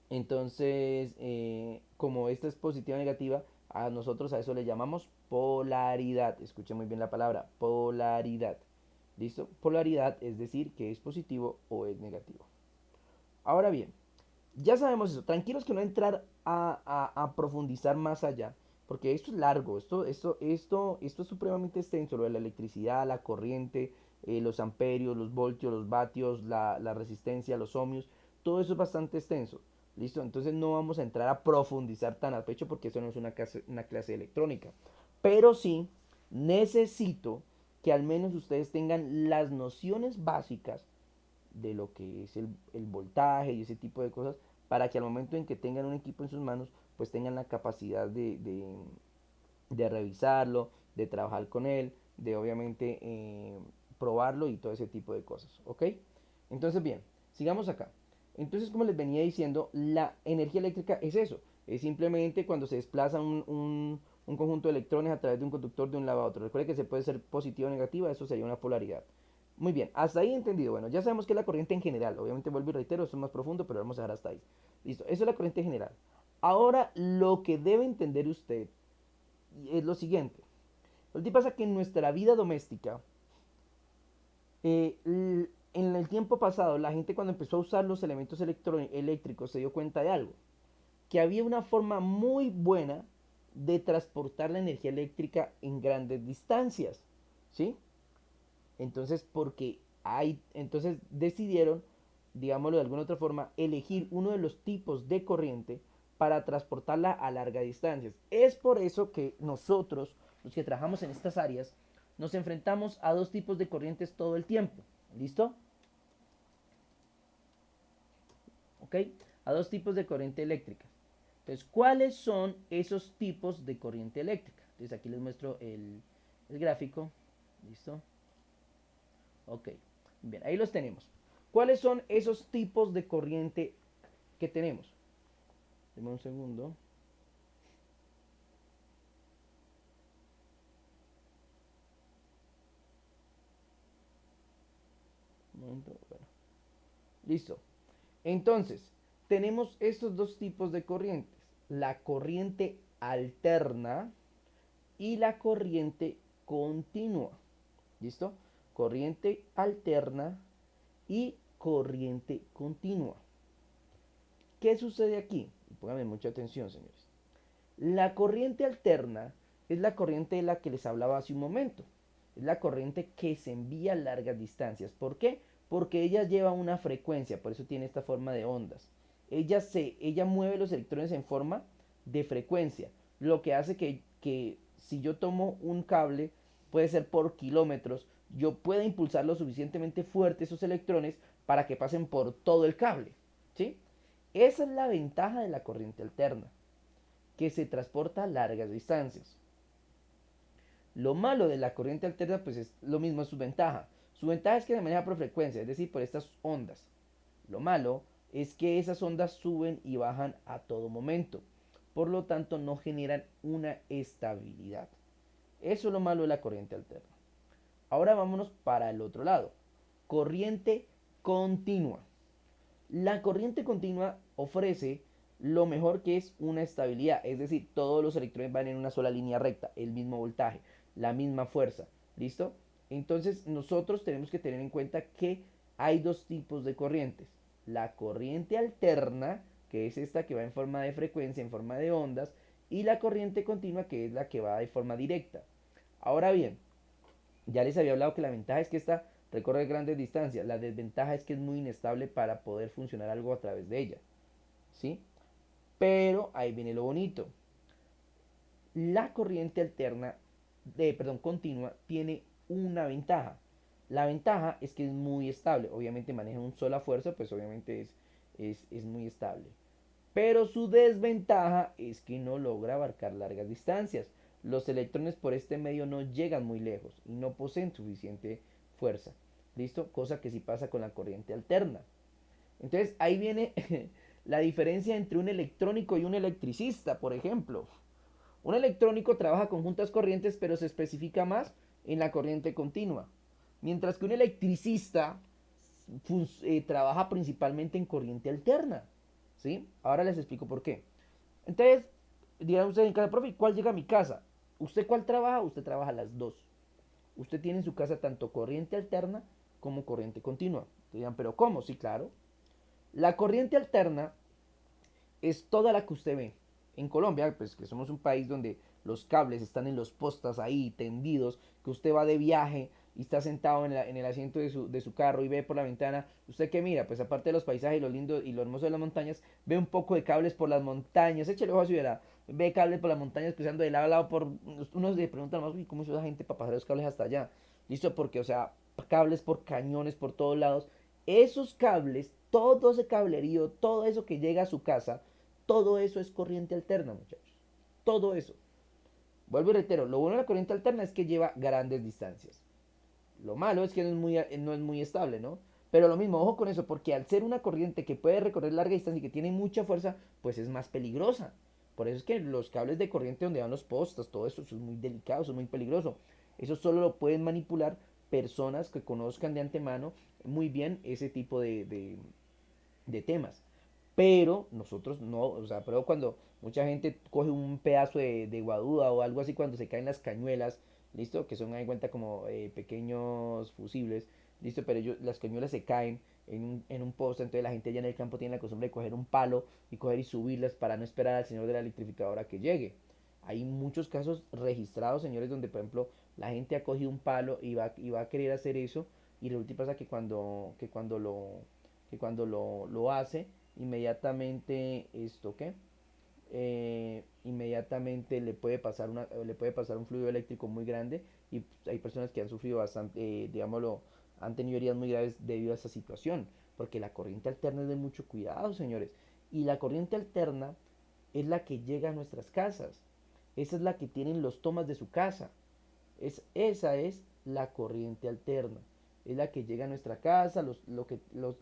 Entonces, como esta es positiva o negativa, a nosotros a eso le llamamos polaridad. Escuchen muy bien la palabra, polaridad. ¿Listo? Polaridad es decir que es positivo o es negativo. Ahora bien, ya sabemos eso. Tranquilos que no entrar a profundizar más allá. Porque esto es largo. Esto es supremamente extenso. Lo de la electricidad, la corriente, los amperios, los voltios, los vatios, la resistencia, los ohmios. Todo eso es bastante extenso. ¿Listo? Entonces no vamos a entrar a profundizar tan al pecho porque eso no es una clase electrónica. Pero sí necesito que al menos ustedes tengan las nociones básicas de lo que es el voltaje y ese tipo de cosas, para que al momento en que tengan un equipo en sus manos, pues tengan la capacidad de revisarlo, de trabajar con él, de obviamente probarlo y todo ese tipo de cosas, ¿ok? Entonces, bien, sigamos acá. Entonces, como les venía diciendo, la energía eléctrica es eso, es simplemente cuando se desplaza un conjunto de electrones a través de un conductor de un lado a otro. Recuerden que se puede ser positiva o negativa, eso sería una polaridad. Muy bien, hasta ahí entendido. Bueno, ya sabemos que es la corriente en general. Obviamente vuelvo y reitero, esto es más profundo, pero vamos a dejar hasta ahí. Listo, eso es la corriente general. Ahora, lo que debe entender usted es lo siguiente. Lo que pasa es que en nuestra vida doméstica, en el tiempo pasado, la gente cuando empezó a usar los elementos eléctricos se dio cuenta de algo. Que había una forma muy buena de transportar la energía eléctrica en grandes distancias. ¿Sí? Entonces decidieron, digámoslo de alguna otra forma, elegir uno de los tipos de corriente para transportarla a largas distancias. Es por eso que nosotros, los que trabajamos en estas áreas, nos enfrentamos a dos tipos de corrientes todo el tiempo. ¿Listo? ¿Ok? A dos tipos de corriente eléctrica. Entonces, ¿cuáles son esos tipos de corriente eléctrica? Entonces, aquí les muestro el gráfico. ¿Listo? Ok. Bien, ahí los tenemos. ¿Cuáles son esos tipos de corriente que tenemos? Deme un segundo. Un momento, bueno. Listo. Entonces, tenemos estos dos tipos de corrientes. La corriente alterna y la corriente continua. ¿Listo? Corriente alterna y corriente continua. ¿Qué sucede aquí? Pónganme mucha atención, señores. La corriente alterna es la corriente de la que les hablaba hace un momento. Es la corriente que se envía a largas distancias. ¿Por qué? Porque ella lleva una frecuencia, por eso tiene esta forma de ondas. Ella mueve los electrones en forma de frecuencia, lo que hace que si yo tomo un cable, puede ser por kilómetros, yo pueda impulsar lo suficientemente fuerte esos electrones para que pasen por todo el cable. ¿Sí? Esa es la ventaja de la corriente alterna, que se transporta a largas distancias. Lo malo de la corriente alterna pues es lo mismo, es su ventaja. Su ventaja es que se maneja por frecuencia, es decir, por estas ondas. Lo malo es que esas ondas suben y bajan a todo momento. Por lo tanto, no generan una estabilidad. Eso es lo malo de la corriente alterna. Ahora vámonos para el otro lado. Corriente continua. La corriente continua ofrece lo mejor que es una estabilidad, es decir, todos los electrones van en una sola línea recta, el mismo voltaje, la misma fuerza, ¿listo? Entonces nosotros tenemos que tener en cuenta que hay dos tipos de corrientes. La corriente alterna, que es esta que va en forma de frecuencia, en forma de ondas, y la corriente continua, que es la que va de forma directa. Ahora bien, ya les había hablado que la ventaja es que esta recorre grandes distancias. La desventaja es que es muy inestable para poder funcionar algo a través de ella. ¿Sí? Pero ahí viene lo bonito. La corriente alterna, perdón, continua, tiene una ventaja. La ventaja es que es muy estable. Obviamente maneja una sola fuerza, pues obviamente es muy estable. Pero su desventaja es que no logra abarcar largas distancias. Los electrones por este medio no llegan muy lejos y no poseen suficiente fuerza. ¿Listo? Cosa que sí pasa con la corriente alterna. Entonces ahí viene la diferencia entre un electrónico y un electricista, por ejemplo. Un electrónico trabaja con juntas corrientes, pero se especifica más en la corriente continua. Mientras que un electricista trabaja principalmente en corriente alterna. ¿Sí? Ahora les explico por qué. Entonces, dirán ustedes en casa, profe, ¿cuál llega a mi casa? ¿Usted cuál trabaja? Usted trabaja las dos. Usted tiene en su casa tanto corriente alterna como corriente continua. Dirán, pero ¿cómo? Sí, claro. La corriente alterna es toda la que usted ve. En Colombia, pues que somos un país donde los cables están en los postas ahí tendidos, que usted va de viaje y está sentado en el asiento de su carro y ve por la ventana, ¿usted qué mira? Pues aparte de los paisajes, lo lindo y lo hermoso de las montañas, ve un poco de cables por las montañas, échale ojo a su verá, ve cables por las montañas cruzando de lado a lado por, uno se pregunta más, ¿cómo hizo esa gente para pasar los cables hasta allá? Listo, porque, o sea, cables por cañones por todos lados, esos cables, todo ese cablerío, todo eso que llega a su casa, todo eso es corriente alterna, muchachos. Todo eso. Vuelvo y reitero, lo bueno de la corriente alterna es que lleva grandes distancias. Lo malo es que no es muy estable, ¿no? Pero lo mismo, ojo con eso, porque al ser una corriente que puede recorrer larga distancia y que tiene mucha fuerza, pues es más peligrosa. Por eso es que los cables de corriente donde van los postes, todo eso es muy delicado, es muy peligroso. Eso solo lo pueden manipular personas que conozcan de antemano muy bien ese tipo de temas. Pero nosotros no, o sea, pero cuando mucha gente coge un pedazo de guaduda o algo así, cuando se caen las cañuelas, listo, que son, hay cuenta, como pequeños fusibles, listo, pero las cañuelas se caen en un poste, entonces la gente allá en el campo tiene la costumbre de coger un palo y coger y subirlas para no esperar al señor de la electrificadora que llegue. Hay muchos casos registrados, señores, donde por ejemplo la gente ha cogido un palo y va a querer hacer eso y resulta y pasa que cuando lo hace, inmediatamente esto, ¿qué? Inmediatamente le puede pasar un fluido eléctrico muy grande y hay personas que han sufrido bastante, digámoslo, han tenido heridas muy graves debido a esa situación, porque la corriente alterna es de mucho cuidado, señores, y la corriente alterna es la que llega a nuestras casas. Esa es la que tienen los tomas de su casa. Esa es la corriente alterna. Es la que llega a nuestra casa,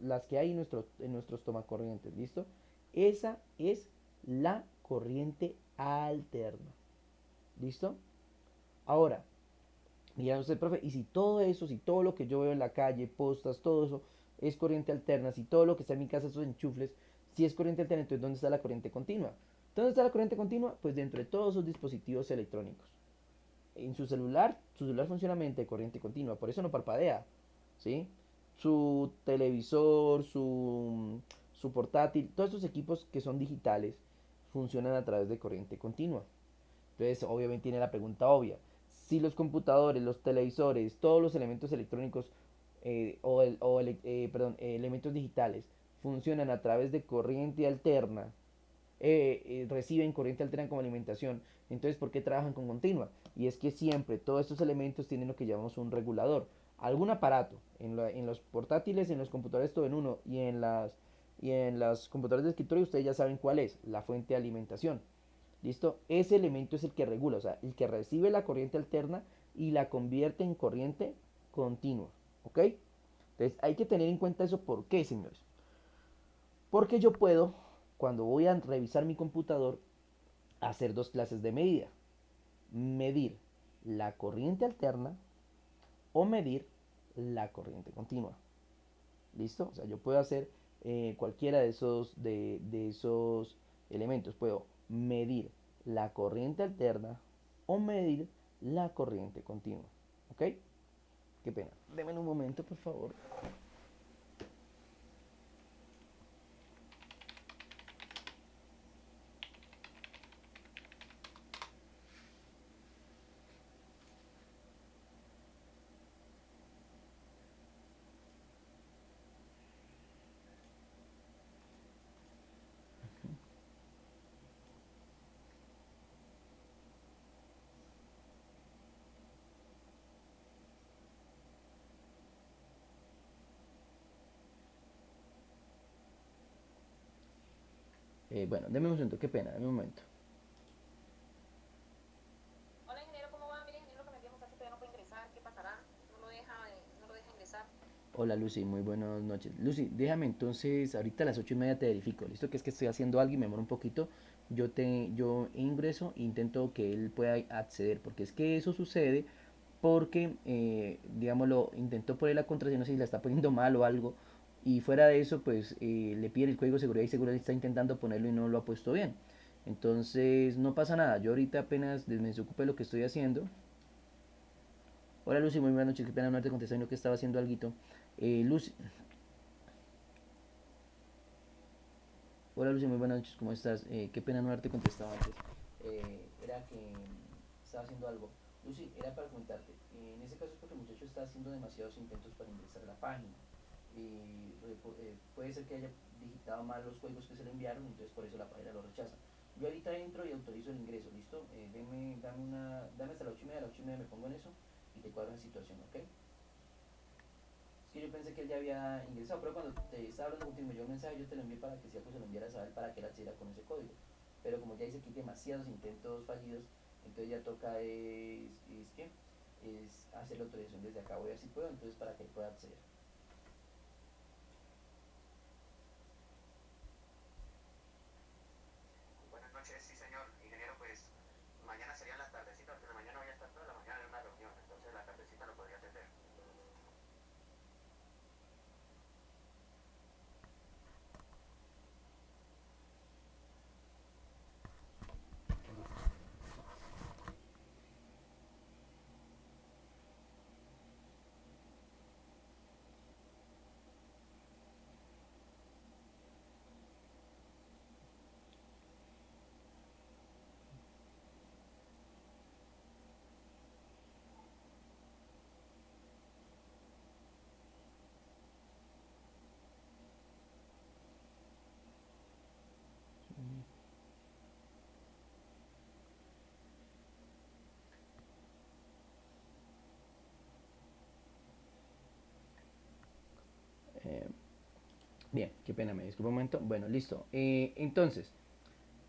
las que hay en nuestros tomacorrientes. ¿Listo? Esa es la corriente alterna. ¿Listo? Ahora, mira usted, profe, y si todo eso, si todo lo que yo veo en la calle, postas, todo eso es corriente alterna, si todo lo que está en mi casa, esos enchufles, si es corriente alterna, entonces ¿dónde está la corriente continua? ¿Dónde está la corriente continua? Pues dentro de todos esos dispositivos electrónicos. En su celular funciona mediante corriente continua, por eso no parpadea, ¿sí? Su televisor, su portátil, todos estos equipos que son digitales funcionan a través de corriente continua. Entonces, obviamente tiene la pregunta obvia. Si los computadores, los televisores, todos los elementos electrónicos perdón, elementos digitales funcionan a través de corriente alterna, reciben corriente alterna como alimentación, entonces ¿por qué trabajan con continua? Y es que siempre todos estos elementos tienen lo que llamamos un regulador. Algún aparato, en los portátiles, en los computadores todo en uno y en las computadoras de escritorio ustedes ya saben cuál es, la fuente de alimentación. ¿Listo? Ese elemento es el que regula, o sea, el que recibe la corriente alterna y la convierte en corriente continua. ¿Ok? Entonces hay que tener en cuenta eso. ¿Por qué, señores? Porque yo puedo, cuando voy a revisar mi computador, hacer dos clases de medida. Medir la corriente alterna o medir la corriente continua. ¿Listo? O sea, yo puedo hacer cualquiera de esos elementos. Puedo medir la corriente alterna o medir la corriente continua. ¿Ok? Qué pena. Deme un momento, por favor. Bueno, deme un momento, qué pena, deme un momento. Hola ingeniero, ¿cómo va? Mire, ingeniero, que me envió un mensaje que todavía no puede ingresar. ¿Qué pasará? No lo deja ingresar. Hola Lucy, muy buenas noches. Lucy, déjame entonces, ahorita a las 8:30 te verifico. Listo, que es que estoy haciendo algo y me demoro un poquito. Yo ingreso e intento que él pueda acceder, porque es que eso sucede porque, digámoslo, intentó poner la contraseña, no sé si la está poniendo mal o algo, y fuera de eso, pues le pide el código de seguridad y seguro está intentando ponerlo y no lo ha puesto bien. Entonces, no pasa nada. Yo ahorita apenas me desocupe de lo que estoy haciendo. Hola Lucy, muy buenas noches. Qué pena no te contesté, sino que estaba haciendo algo. Lucy, hola Lucy, muy buenas noches, ¿cómo estás? Qué pena no haberte contestado antes. Era que estaba haciendo algo. Lucy, era para comentarte. En ese caso es porque el muchacho está haciendo demasiados intentos para ingresar a la página. Puede ser que haya digitado mal los códigos que se le enviaron, entonces por eso la página lo rechaza. Yo ahorita entro y autorizo el ingreso, ¿listo? Dame hasta las 8:30, a las 8:30 me pongo en eso y te cuadro en situación, ¿ok? Es que yo pensé que él ya había ingresado, pero cuando te estaba hablando contigo me dio un mensaje, yo te lo envié para que si algo se lo enviaras a él para que él accediera con ese código. Pero como ya dice que hay demasiados intentos fallidos, entonces ya toca es hacer la autorización desde acá. Voy a ver si puedo, entonces para que él pueda acceder. Buenas noches, sí señor. Ingeniero, pues mañana sería en la tardecita, porque en la mañana voy a estar toda la mañana en una reunión, entonces la tardecita lo podría atender. Eh, Bien, qué pena, me disculpa un momento. Bueno, listo. Entonces,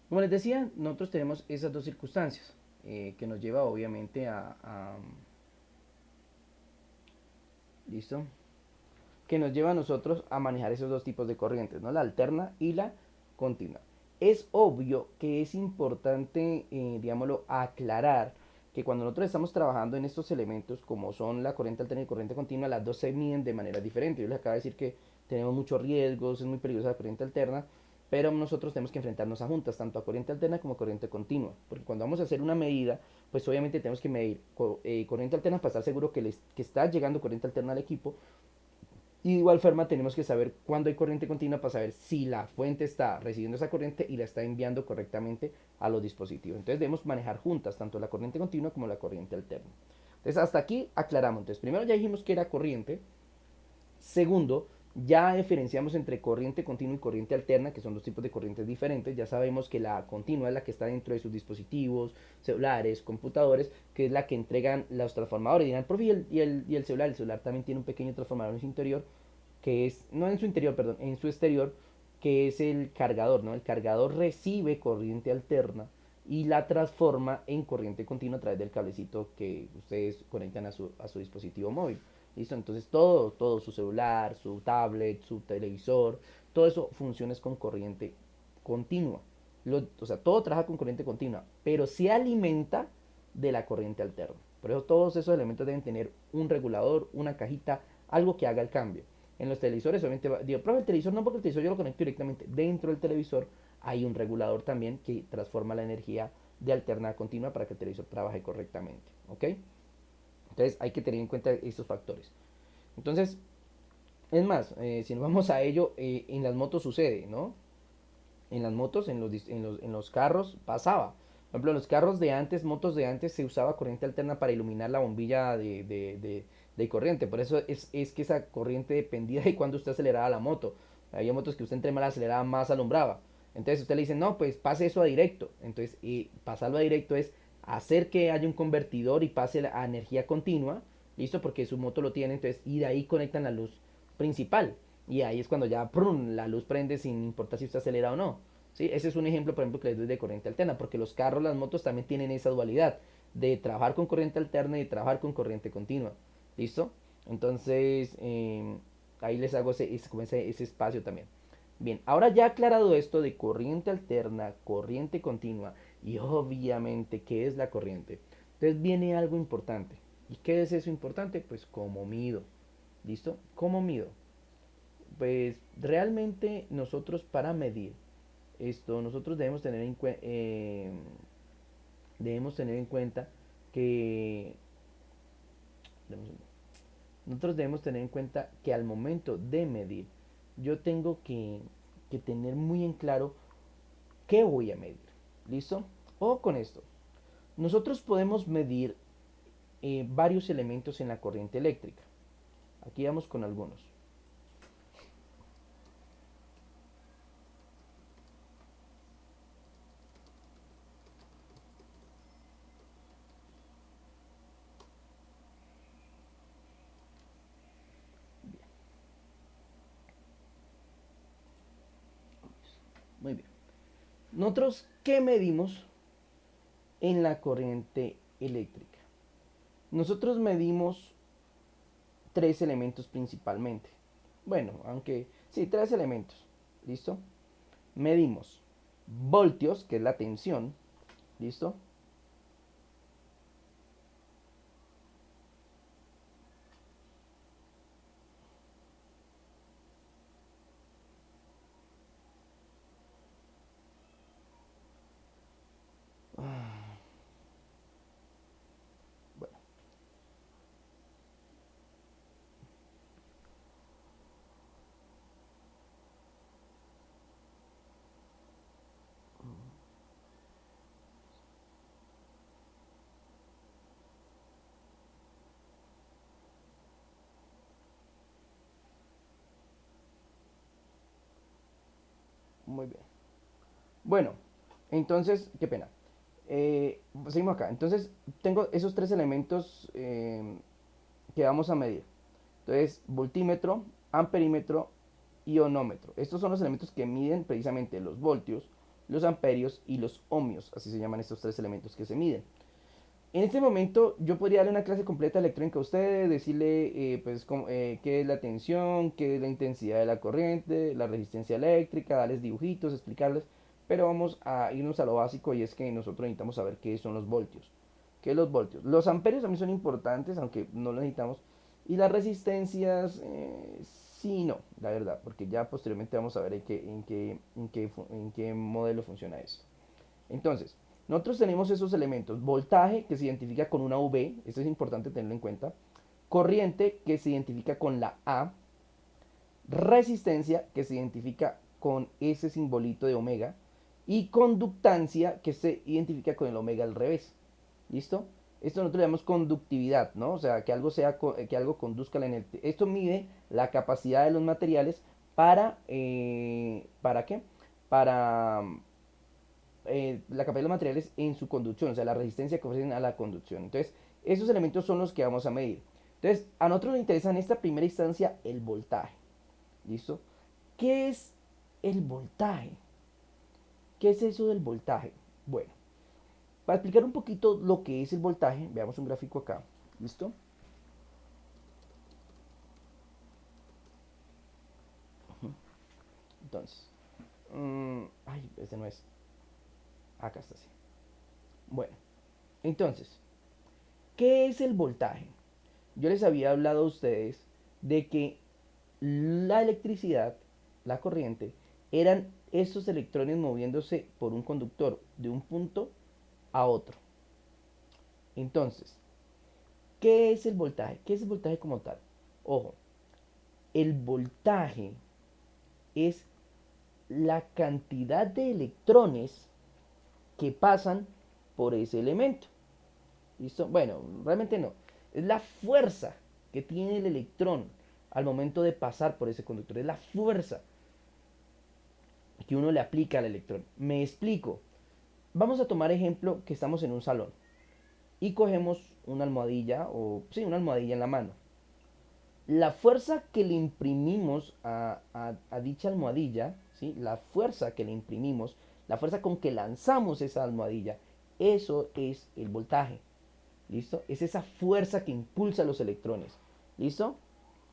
Como les decía, nosotros tenemos esas dos circunstancias que nos lleva obviamente ¿listo? Que nos lleva a nosotros a manejar esos dos tipos de corrientes, ¿no? La alterna y la continua. Es obvio que es importante, digámoslo, aclarar que cuando nosotros estamos trabajando en estos elementos, como son la corriente alterna y corriente continua, las dos se miden de manera diferente. Yo les acabo de decir que tenemos muchos riesgos, es muy peligrosa la corriente alterna, pero nosotros tenemos que enfrentarnos a juntas, tanto a corriente alterna como a corriente continua, porque cuando vamos a hacer una medida, pues obviamente tenemos que medir corriente alterna para estar seguro que está llegando corriente alterna al equipo, y de igual forma tenemos que saber cuándo hay corriente continua para saber si la fuente está recibiendo esa corriente y la está enviando correctamente a los dispositivos. Entonces debemos manejar juntas tanto la corriente continua como la corriente alterna. Entonces hasta aquí aclaramos. Entonces primero ya dijimos que era corriente. Segundo, ya diferenciamos entre corriente continua y corriente alterna, que son dos tipos de corrientes diferentes. Ya sabemos que la continua es la que está dentro de sus dispositivos, celulares, computadores, que es la que entregan los transformadores. Dirán, profe, y el celular. El celular también tiene un pequeño transformador en su interior, que es, no en su interior, perdón, en su exterior, que es el cargador, ¿no? El cargador recibe corriente alterna y la transforma en corriente continua a través del cablecito que ustedes conectan a su dispositivo móvil. ¿Listo? Entonces todo, su celular, su tablet, su televisor, todo eso funciona con corriente continua. O sea, todo trabaja con corriente continua, pero se alimenta de la corriente alterna. Por eso todos esos elementos deben tener un regulador, una cajita, algo que haga el cambio. En los televisores, obviamente, digo, profe, el televisor no, porque el televisor yo lo conecto directamente. Dentro del televisor hay un regulador también que transforma la energía de alterna a continua para que el televisor trabaje correctamente. ¿Ok? Entonces hay que tener en cuenta estos factores. Entonces, es más, si nos vamos a ello, en las motos sucede, ¿no? En las motos, en los carros, pasaba. Por ejemplo, en los carros de antes, motos de antes, se usaba corriente alterna para iluminar la bombilla de corriente. Por eso es que esa corriente dependía de cuando usted aceleraba la moto. Había motos que usted entre más aceleraba, más alumbraba. Entonces usted le dice, no, pues pase eso a directo. Entonces, pasarlo a directo es hacer que haya un convertidor y pase a energía continua, ¿listo? Porque su moto lo tiene, entonces, y de ahí conectan la luz principal. Y ahí es cuando ya ¡prum!, la luz prende sin importar si usted acelera o no. ¿Sí? Ese es un ejemplo, por ejemplo, que les doy de corriente alterna, porque los carros, las motos también tienen esa dualidad de trabajar con corriente alterna y de trabajar con corriente continua. ¿Listo? Entonces, ahí les hago ese espacio también. Bien, ahora ya aclarado esto de corriente alterna, corriente continua y obviamente qué es la corriente. Entonces viene algo importante. ¿Y qué es eso importante? Pues cómo mido. ¿Listo? ¿Cómo mido? Pues realmente nosotros para medir esto, nosotros debemos tener en cuenta que nosotros debemos tener en cuenta que al momento de medir, yo tengo que tener muy en claro qué voy a medir. ¿Listo? O con esto. Nosotros podemos medir varios elementos en la corriente eléctrica. Aquí vamos con algunos. Muy bien. Nosotros, ¿qué medimos en la corriente eléctrica? Nosotros medimos tres elementos principalmente. Bueno, aunque sí, tres elementos. ¿Listo? Medimos voltios, que es la tensión. ¿Listo? Bueno, muy bien. Bueno, entonces, qué pena. Seguimos acá. Entonces, tengo esos tres elementos que vamos a medir. Entonces, voltímetro, amperímetro y onómetro. Estos son los elementos que miden precisamente los voltios, los amperios y los ohmios, así se llaman estos tres elementos que se miden. En este momento yo podría darle una clase completa de electrónica a ustedes, decirle qué es la tensión, qué es la intensidad de la corriente, la resistencia eléctrica, darles dibujitos, explicarles, pero vamos a irnos a lo básico y es que nosotros necesitamos saber qué son los voltios. ¿Qué es los voltios? Los amperios también son importantes, aunque no los necesitamos, y las resistencias, sí, no, la verdad, porque ya posteriormente vamos a ver en qué modelo funciona eso. Entonces, nosotros tenemos esos elementos. Voltaje, que se identifica con una V, esto es importante tenerlo en cuenta. Corriente, que se identifica con la A. Resistencia, que se identifica con ese simbolito de omega. Y conductancia, que se identifica con el omega al revés. ¿Listo? Esto nosotros le llamamos conductividad, ¿no? O sea, que algo conduzca la energía. Esto mide la capacidad de los materiales ¿para qué? Para la capacidad de los materiales en su conducción, o sea, la resistencia que ofrecen a la conducción. Entonces, esos elementos son los que vamos a medir. Entonces, a nosotros nos interesa en esta primera instancia el voltaje. ¿Listo? ¿Qué es el voltaje? ¿Qué es eso del voltaje? Bueno, para explicar un poquito lo que es el voltaje, veamos un gráfico acá. ¿Listo? Entonces, ese no es. Acá está así. Bueno, entonces, ¿qué es el voltaje? Yo les había hablado a ustedes de que la electricidad, la corriente, eran estos electrones moviéndose por un conductor de un punto a otro. Entonces, ¿qué es el voltaje? ¿Qué es el voltaje como tal? Ojo, el voltaje es la cantidad de electrones que pasan por ese elemento. ¿Listo? Bueno, realmente no. Es la fuerza que tiene el electrón al momento de pasar por ese conductor. Es la fuerza que uno le aplica al electrón. Me explico. Vamos a tomar ejemplo que estamos en un salón y cogemos una almohadilla una almohadilla en la mano. La fuerza que le imprimimos a dicha almohadilla, ¿sí? La fuerza que le imprimimos, la fuerza con que lanzamos esa almohadilla, eso es el voltaje. ¿Listo? Es esa fuerza que impulsa los electrones. ¿Listo?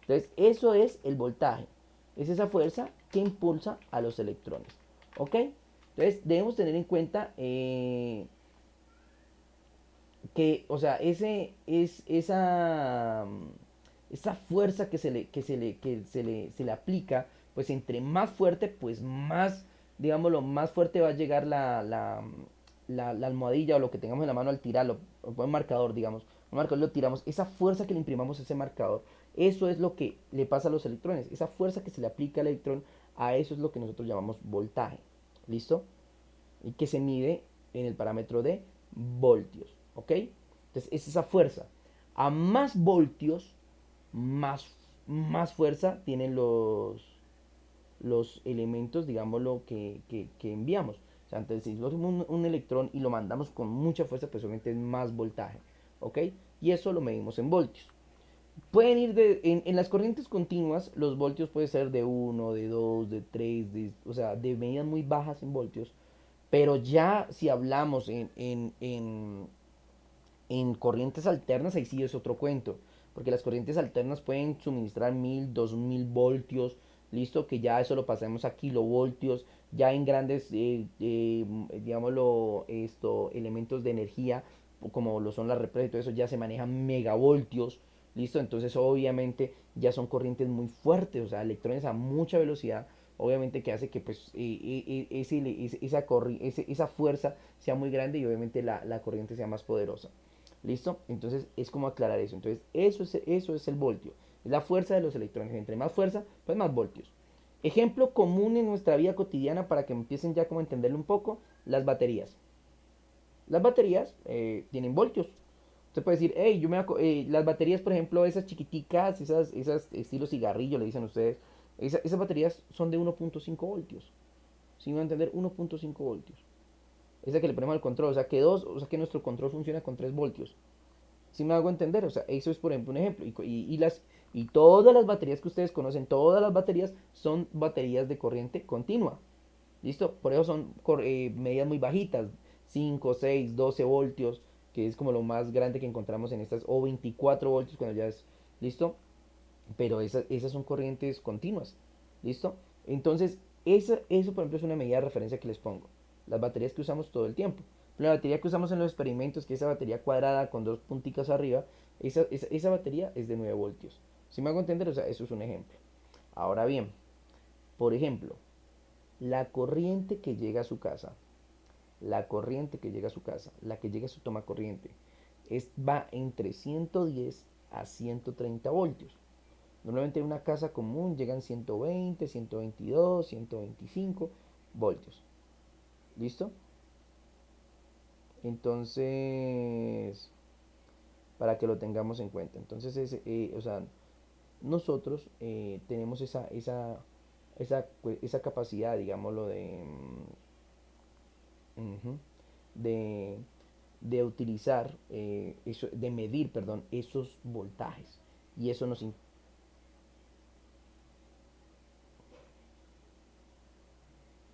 Entonces, eso es el voltaje. Es esa fuerza que impulsa a los electrones. ¿Ok? Entonces, debemos tener en cuenta que, o sea, esa fuerza que se le aplica, pues entre más fuerte, pues más, digámoslo, más fuerte va a llegar la almohadilla o lo que tengamos en la mano al tirarlo, o un marcador, digamos. Un marcador lo tiramos, esa fuerza que le imprimamos a ese marcador, eso es lo que le pasa a los electrones. Esa fuerza que se le aplica al electrón, a eso es lo que nosotros llamamos voltaje. ¿Listo? Y que se mide en el parámetro de voltios. ¿Ok? Entonces es esa fuerza. A más voltios, más fuerza tienen los elementos, digámoslo, que enviamos. O sea, entonces si nosotros un electrón y lo mandamos con mucha fuerza, pues obviamente es más voltaje. ¿Ok? Y eso lo medimos en voltios. Pueden ir en las corrientes continuas, los voltios pueden ser de 1, de 2, de 3, o sea, de medidas muy bajas en voltios. Pero ya si hablamos en corrientes alternas, ahí sí es otro cuento. Porque las corrientes alternas pueden suministrar 1000, 2000 voltios. Listo, que ya eso lo pasamos a kilovoltios. Ya en grandes, digámoslo, elementos de energía, como lo son las represas y todo eso, ya se manejan megavoltios. Listo, entonces obviamente ya son corrientes muy fuertes, o sea, electrones a mucha velocidad, obviamente que hace que pues esa fuerza sea muy grande y obviamente la corriente sea más poderosa. ¿Listo? Entonces es como aclarar eso. Entonces eso es el voltio. Es la fuerza de los electrones. Entre más fuerza, pues más voltios. Ejemplo común en nuestra vida cotidiana para que empiecen ya como a entenderlo un poco, las baterías. Las baterías tienen voltios. Usted puede decir, hey, las baterías, por ejemplo, esas chiquiticas, esas estilo cigarrillo, le dicen ustedes, esas baterías son de 1.5 voltios. Si me va a entender, 1.5 voltios. Esa que le ponemos al control, o sea que nuestro control funciona con 3 voltios. Si me hago entender, o sea, eso es por ejemplo un ejemplo. Y todas las baterías que ustedes conocen, todas las baterías son baterías de corriente continua. ¿Listo? Por eso son medidas muy bajitas, 5 6 12 voltios, que es como lo más grande que encontramos en estas, o 24 voltios cuando ya es, ¿listo? Pero esas son corrientes continuas, ¿listo? Entonces, eso por ejemplo es una medida de referencia que les pongo. Las baterías que usamos todo el tiempo. La batería que usamos en los experimentos, que es esa batería cuadrada con dos punticas arriba, esa batería es de 9 voltios. Si me hago entender, o sea, eso es un ejemplo. Ahora bien, por ejemplo, la corriente que llega a su casa, la corriente que llega a su casa, la que llega a su toma corriente, va entre 110 a 130 voltios. Normalmente en una casa común llegan 120, 122, 125 voltios. ¿Listo? Entonces, para que lo tengamos en cuenta. Entonces, o sea, nosotros tenemos esa capacidad, digámoslo, ujú, de, de utilizar, de medir, perdón, esos voltajes. Y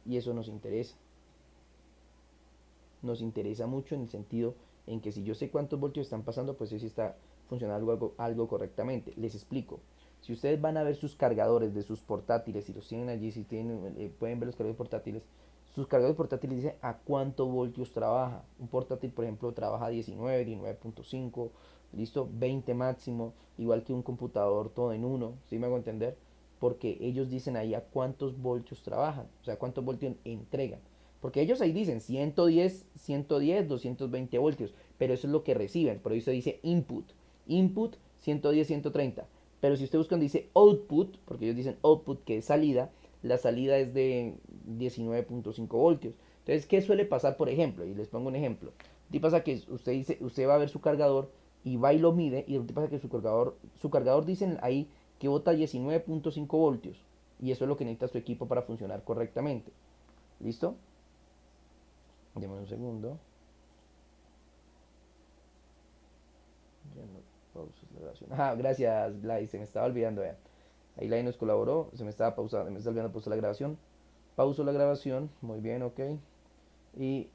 y eso nos interesa. Nos interesa mucho en el sentido en que si yo sé cuántos voltios están pasando, pues eso sí está funcionando algo correctamente. Les explico. Si ustedes van a ver sus cargadores de sus portátiles, si los tienen allí, si tienen, pueden ver los cargadores portátiles, sus cargadores portátiles dicen a cuánto voltios trabaja. Un portátil, por ejemplo, trabaja a 19, 19.5, listo, 20 máximo, igual que un computador todo en uno, ¿sí me hago entender? Porque ellos dicen ahí a cuántos voltios trabajan, o sea, cuántos voltios entregan. Porque ellos ahí dicen 110, 110, 220 voltios, pero eso es lo que reciben, por eso dice input. Input 110, 130. Pero si usted busca donde dice output, porque ellos dicen output que es salida, la salida es de 19.5 voltios. Entonces, ¿qué suele pasar, por ejemplo? Y les pongo un ejemplo. ¿Qué pasa? Que usted dice, usted va a ver su cargador y va y lo mide, y ¿qué pasa? Que su cargador dicen ahí que bota 19.5 voltios. Y eso es lo que necesita su equipo para funcionar correctamente. ¿Listo? Deme un segundo. Ya no pausas la grabación. Ah, gracias, Gladys. Se me estaba olvidando, vean. Ahí Gladys nos colaboró. Se me estaba pausando, me estaba olvidando pausar la grabación. Pauso la grabación. Muy bien, ok. Y